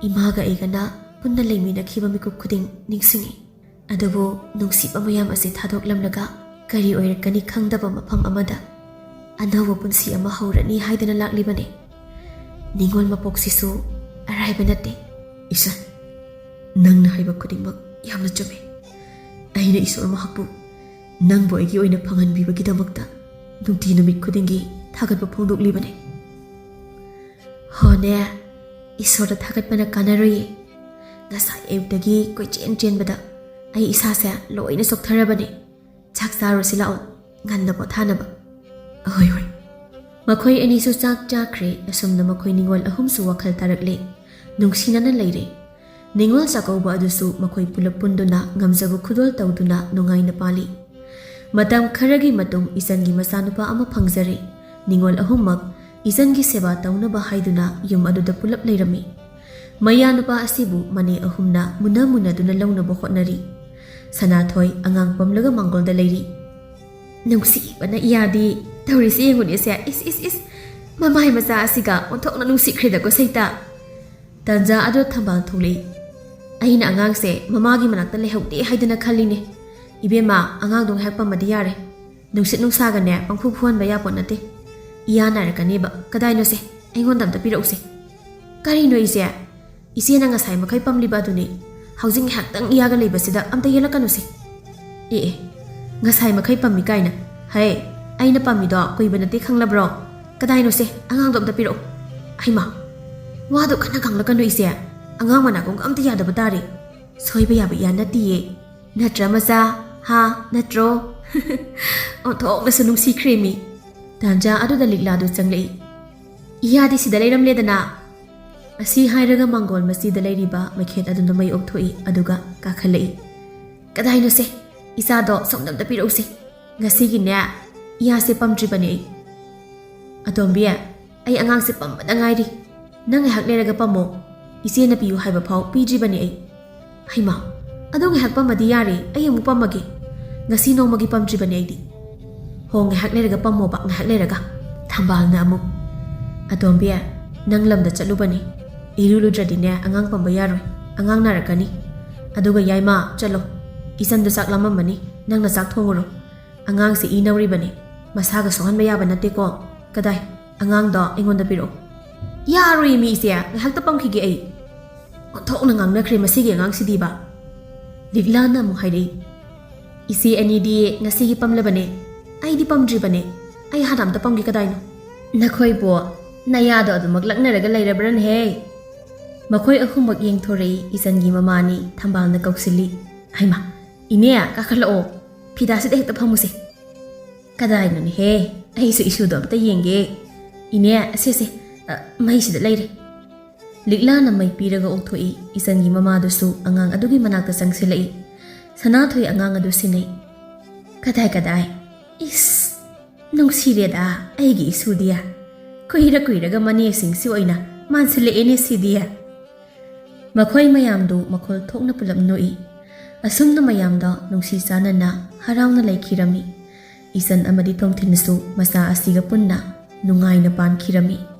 imaga aigana punna leiminakhiba mikuk khuding ningsingi. Adubu nungsiba mayam ase thadoklamlaga kari oirakani khangdaba mafam amada anawa punsi ama haurani haidana laklibane. Ningol mapoksisu araiba natte. Isan nangna haiba khudingmak yamna chume. Aina isor mahakbu nangbo aigi oina phanganbibagidamakta nungti numit khudingi thagatba phongdoklibane. Hone isora thagatpana kanaroi. Ngasai ayuktagi koichen chenbada ai isase loina soktharabane. Chak charosi lao nganna pothanaba. Hoi makhoi anisu chak chakre asumna makhoi ningol ahumsu wakhal tarakle nungsinana leire. Ningol sakauba adusu makhoi pulap punduna ngamjabu khudol tawduna nungaina pali. Matam kharagi matung isangi masanupa ama phangjare. Ningol ahummak isangi seba taunaba haiduna yum aduda pulap leirami. Mayanupa asibu mane ahumna munaduna launaba hotnari. Sanathoi angang pamlaga mangolda leiri. Nungsi bana iyadi tawrisi yenguni se is mamai macha asiga onthokna nungsi khrida ko saita. Tanja ado thambal thuli. Aina angang se mamagi manakta lehauti haidana khaline. Ibema angang dong hekpa madiyare. Nungsit nungsaga ne pangphu phuan baya ponate. Iyana rakaneba kadaino se aingondam ta pirause. Kari no ise na ngasai makai pamliba duni. Housing haktang iyaga leibasida amta yelakanu se. Ngasai makai pammi kaina. Hai aina pammido koibanate khanglabro. Kadaino se angang dom ta piro. Aima wado kana khanglakanu ise angang manakong amta yadaba tari. Soiba yaba yana tiye. Natra maza ha natro. Onthok na sunung si kremi. Tanja aduda ligladu changlei. Iyadi sida leiramledana. Asi hairaga mangol masida leiriba makhet aduna mai okthoi aduga kakhalei. Kadaino se isado somdamda pirause. Ngasigi ne iya se pamdribane. Adombiya ai angang se pambada ngairi. Nang hak leraga pamo ise na piyu haiba phau pidribane ai. Haima ꯑꯗꯣ ꯉꯥꯏꯍꯥꯛ ꯄꯝꯃꯗꯤ ꯌꯥꯔꯦ ꯑꯩ ꯑꯃꯨꯛ ꯄꯝꯃꯒꯦ ꯉꯁꯤ ꯅꯣꯡꯃꯒꯤ ꯄꯝꯗ꯭ꯔꯤꯕꯅꯦ ꯑꯩꯗꯤ ꯍꯣ ꯉꯥꯏꯍꯥꯛ ꯂꯩꯔꯒ ꯄꯝꯃꯣꯕ ꯉꯥꯏꯍꯥꯛ ꯂꯩꯔꯒ ꯊꯝꯕꯥꯜꯅ ꯑꯃꯨꯛ ꯑꯇꯣꯝꯕꯤ ꯅꯪ ꯂꯝꯗ ꯆꯠꯂꯨꯕꯅꯤ ꯏꯔꯨ ꯂꯨꯗ꯭ꯔꯗꯤꯅꯦ ꯑꯉꯥꯡ ꯄꯝꯕ ꯌꯥꯔꯣꯏ ꯑꯉꯥꯡ ꯅꯥꯔꯛꯀꯅꯤ ꯑꯗꯨꯒ ꯌꯥꯏꯃ ꯆꯠꯂꯣ ꯏꯆꯟꯗꯣ ꯆꯥꯛ ꯂꯥꯝꯃꯝꯃꯅꯤ ꯅꯪꯅ ꯆꯥꯛ ꯊꯣꯡꯉꯨꯔꯣ ꯑꯉꯥꯡꯁꯤ ꯏ ꯅꯧꯔꯤꯕꯅꯤ ꯃꯁꯥꯒ ꯁꯣꯛꯍꯟꯕ ꯌꯥꯕ ꯅꯠꯇꯦꯀꯣ ꯀꯗꯥꯏ ꯑꯉꯥꯡꯗꯣ ꯑꯩꯉꯣꯟꯗ ꯄꯤꯔꯛꯑꯣ ꯌꯥꯔꯣꯏ ꯃꯤ ꯏꯆꯦ ꯉꯥꯏꯍꯥꯛꯇ ꯄꯝꯈꯤꯒꯦ ꯑꯩ ꯑꯣꯟꯊꯣꯛꯅ ꯉꯥꯡꯅꯈ꯭ꯔꯦ ꯃꯁꯤꯒꯤ ꯑꯉꯥꯡꯁꯤꯗꯤꯕ ꯂꯤꯛꯂꯥꯅ ꯑꯃꯨꯛ ꯍꯥꯏꯔꯛꯏ ꯏꯆꯦ ꯑꯅꯤꯗꯤ ꯉꯁꯤꯒꯤ ꯄꯝꯂꯕꯅꯦ ꯑꯩꯗꯤ ꯄꯝꯗ꯭ꯔꯤꯕꯅꯦ ꯑꯩ ꯍꯥꯟꯅ ꯑꯝꯇ ꯄꯝꯒꯦ ꯀꯗꯥꯏꯅꯣ ꯅꯈꯣꯏꯕꯨ ꯅꯌꯥꯗꯣ ꯑꯗꯨꯃꯛ ꯂꯛꯅꯔꯒ ꯂꯩꯔꯕ꯭ꯔꯅꯦꯍꯦ ꯃꯈꯣꯏ ꯑꯍꯨꯝꯃꯛ ꯌꯦꯡꯊꯣꯔꯛꯏ ꯏꯆꯟꯒꯤ ꯃꯃꯥꯅꯤ ꯊꯝꯕꯥꯜꯅ ꯀꯧꯁꯤꯜꯂꯤ ꯍꯩꯃꯥ ꯏꯅꯦ ꯀꯥꯈꯠꯂꯛꯑꯣ ꯐꯤꯗꯥꯁꯤꯗ ꯍꯦꯛꯇ ꯐꯝꯃꯨꯁꯦ ꯀꯗꯥꯏꯅꯣꯅꯦꯍꯦ ꯑꯩꯁꯨ ꯏꯁꯨꯗꯣ ꯑꯝꯇ ꯌꯦꯡꯒꯦ ꯏꯅꯦ ꯑꯁꯦꯁꯦ ꯃꯩꯁꯤꯗ ꯂꯩꯔꯦ ꯂꯤꯛꯂꯥꯅ ꯃꯩ ꯄꯤꯔꯒ ꯑꯣꯛꯊꯣꯛꯏ ꯏꯆꯟꯒꯤ ꯃꯃꯥꯗꯨꯁꯨ ꯑꯉꯥꯡ ꯑꯗꯨꯒꯤ ꯃꯅꯥꯛꯇ ꯆꯪꯁꯤꯜꯂꯛꯏ ꯁꯅꯥꯊꯣꯏ ꯑꯉꯥꯡ ꯑꯗꯨ ꯁꯤꯟꯅꯩ ꯀꯗꯥꯏ ꯏꯁ ꯅꯨꯡꯁꯤꯔꯦꯗ ꯑꯩꯒꯤ ꯏꯁꯨꯗꯤ ꯀꯨꯏꯔꯒ ꯃꯅꯦꯁꯤꯡꯁꯤ ꯑꯣꯏꯅ ꯃꯥꯟꯁꯤꯜꯂꯛꯑꯦꯅꯦ ꯁꯤꯗꯤ ꯃꯈꯣꯏ ꯃꯌꯥꯝꯗꯨ ꯃꯈꯣꯜ ꯊꯣꯛꯅ ꯄꯨꯂꯞ ꯅꯣꯛꯏ ꯑꯁꯨꯝꯅ ꯃꯌꯥꯝꯗ ꯅꯨꯡꯁꯤ ꯆꯥꯟꯅꯅ ꯍꯔꯥꯎꯅ ꯂꯩꯈꯤꯔꯝꯃꯤ ꯏꯆꯟ ꯑꯃꯗꯤ ꯊꯣꯡꯊꯤꯟꯁꯨ ꯃꯆꯥ ꯑꯁꯤꯒ ꯄꯨꯟꯅ ꯅꯨꯡꯉꯥꯏꯅ ꯄꯥꯟꯈꯤꯔꯝꯃꯤ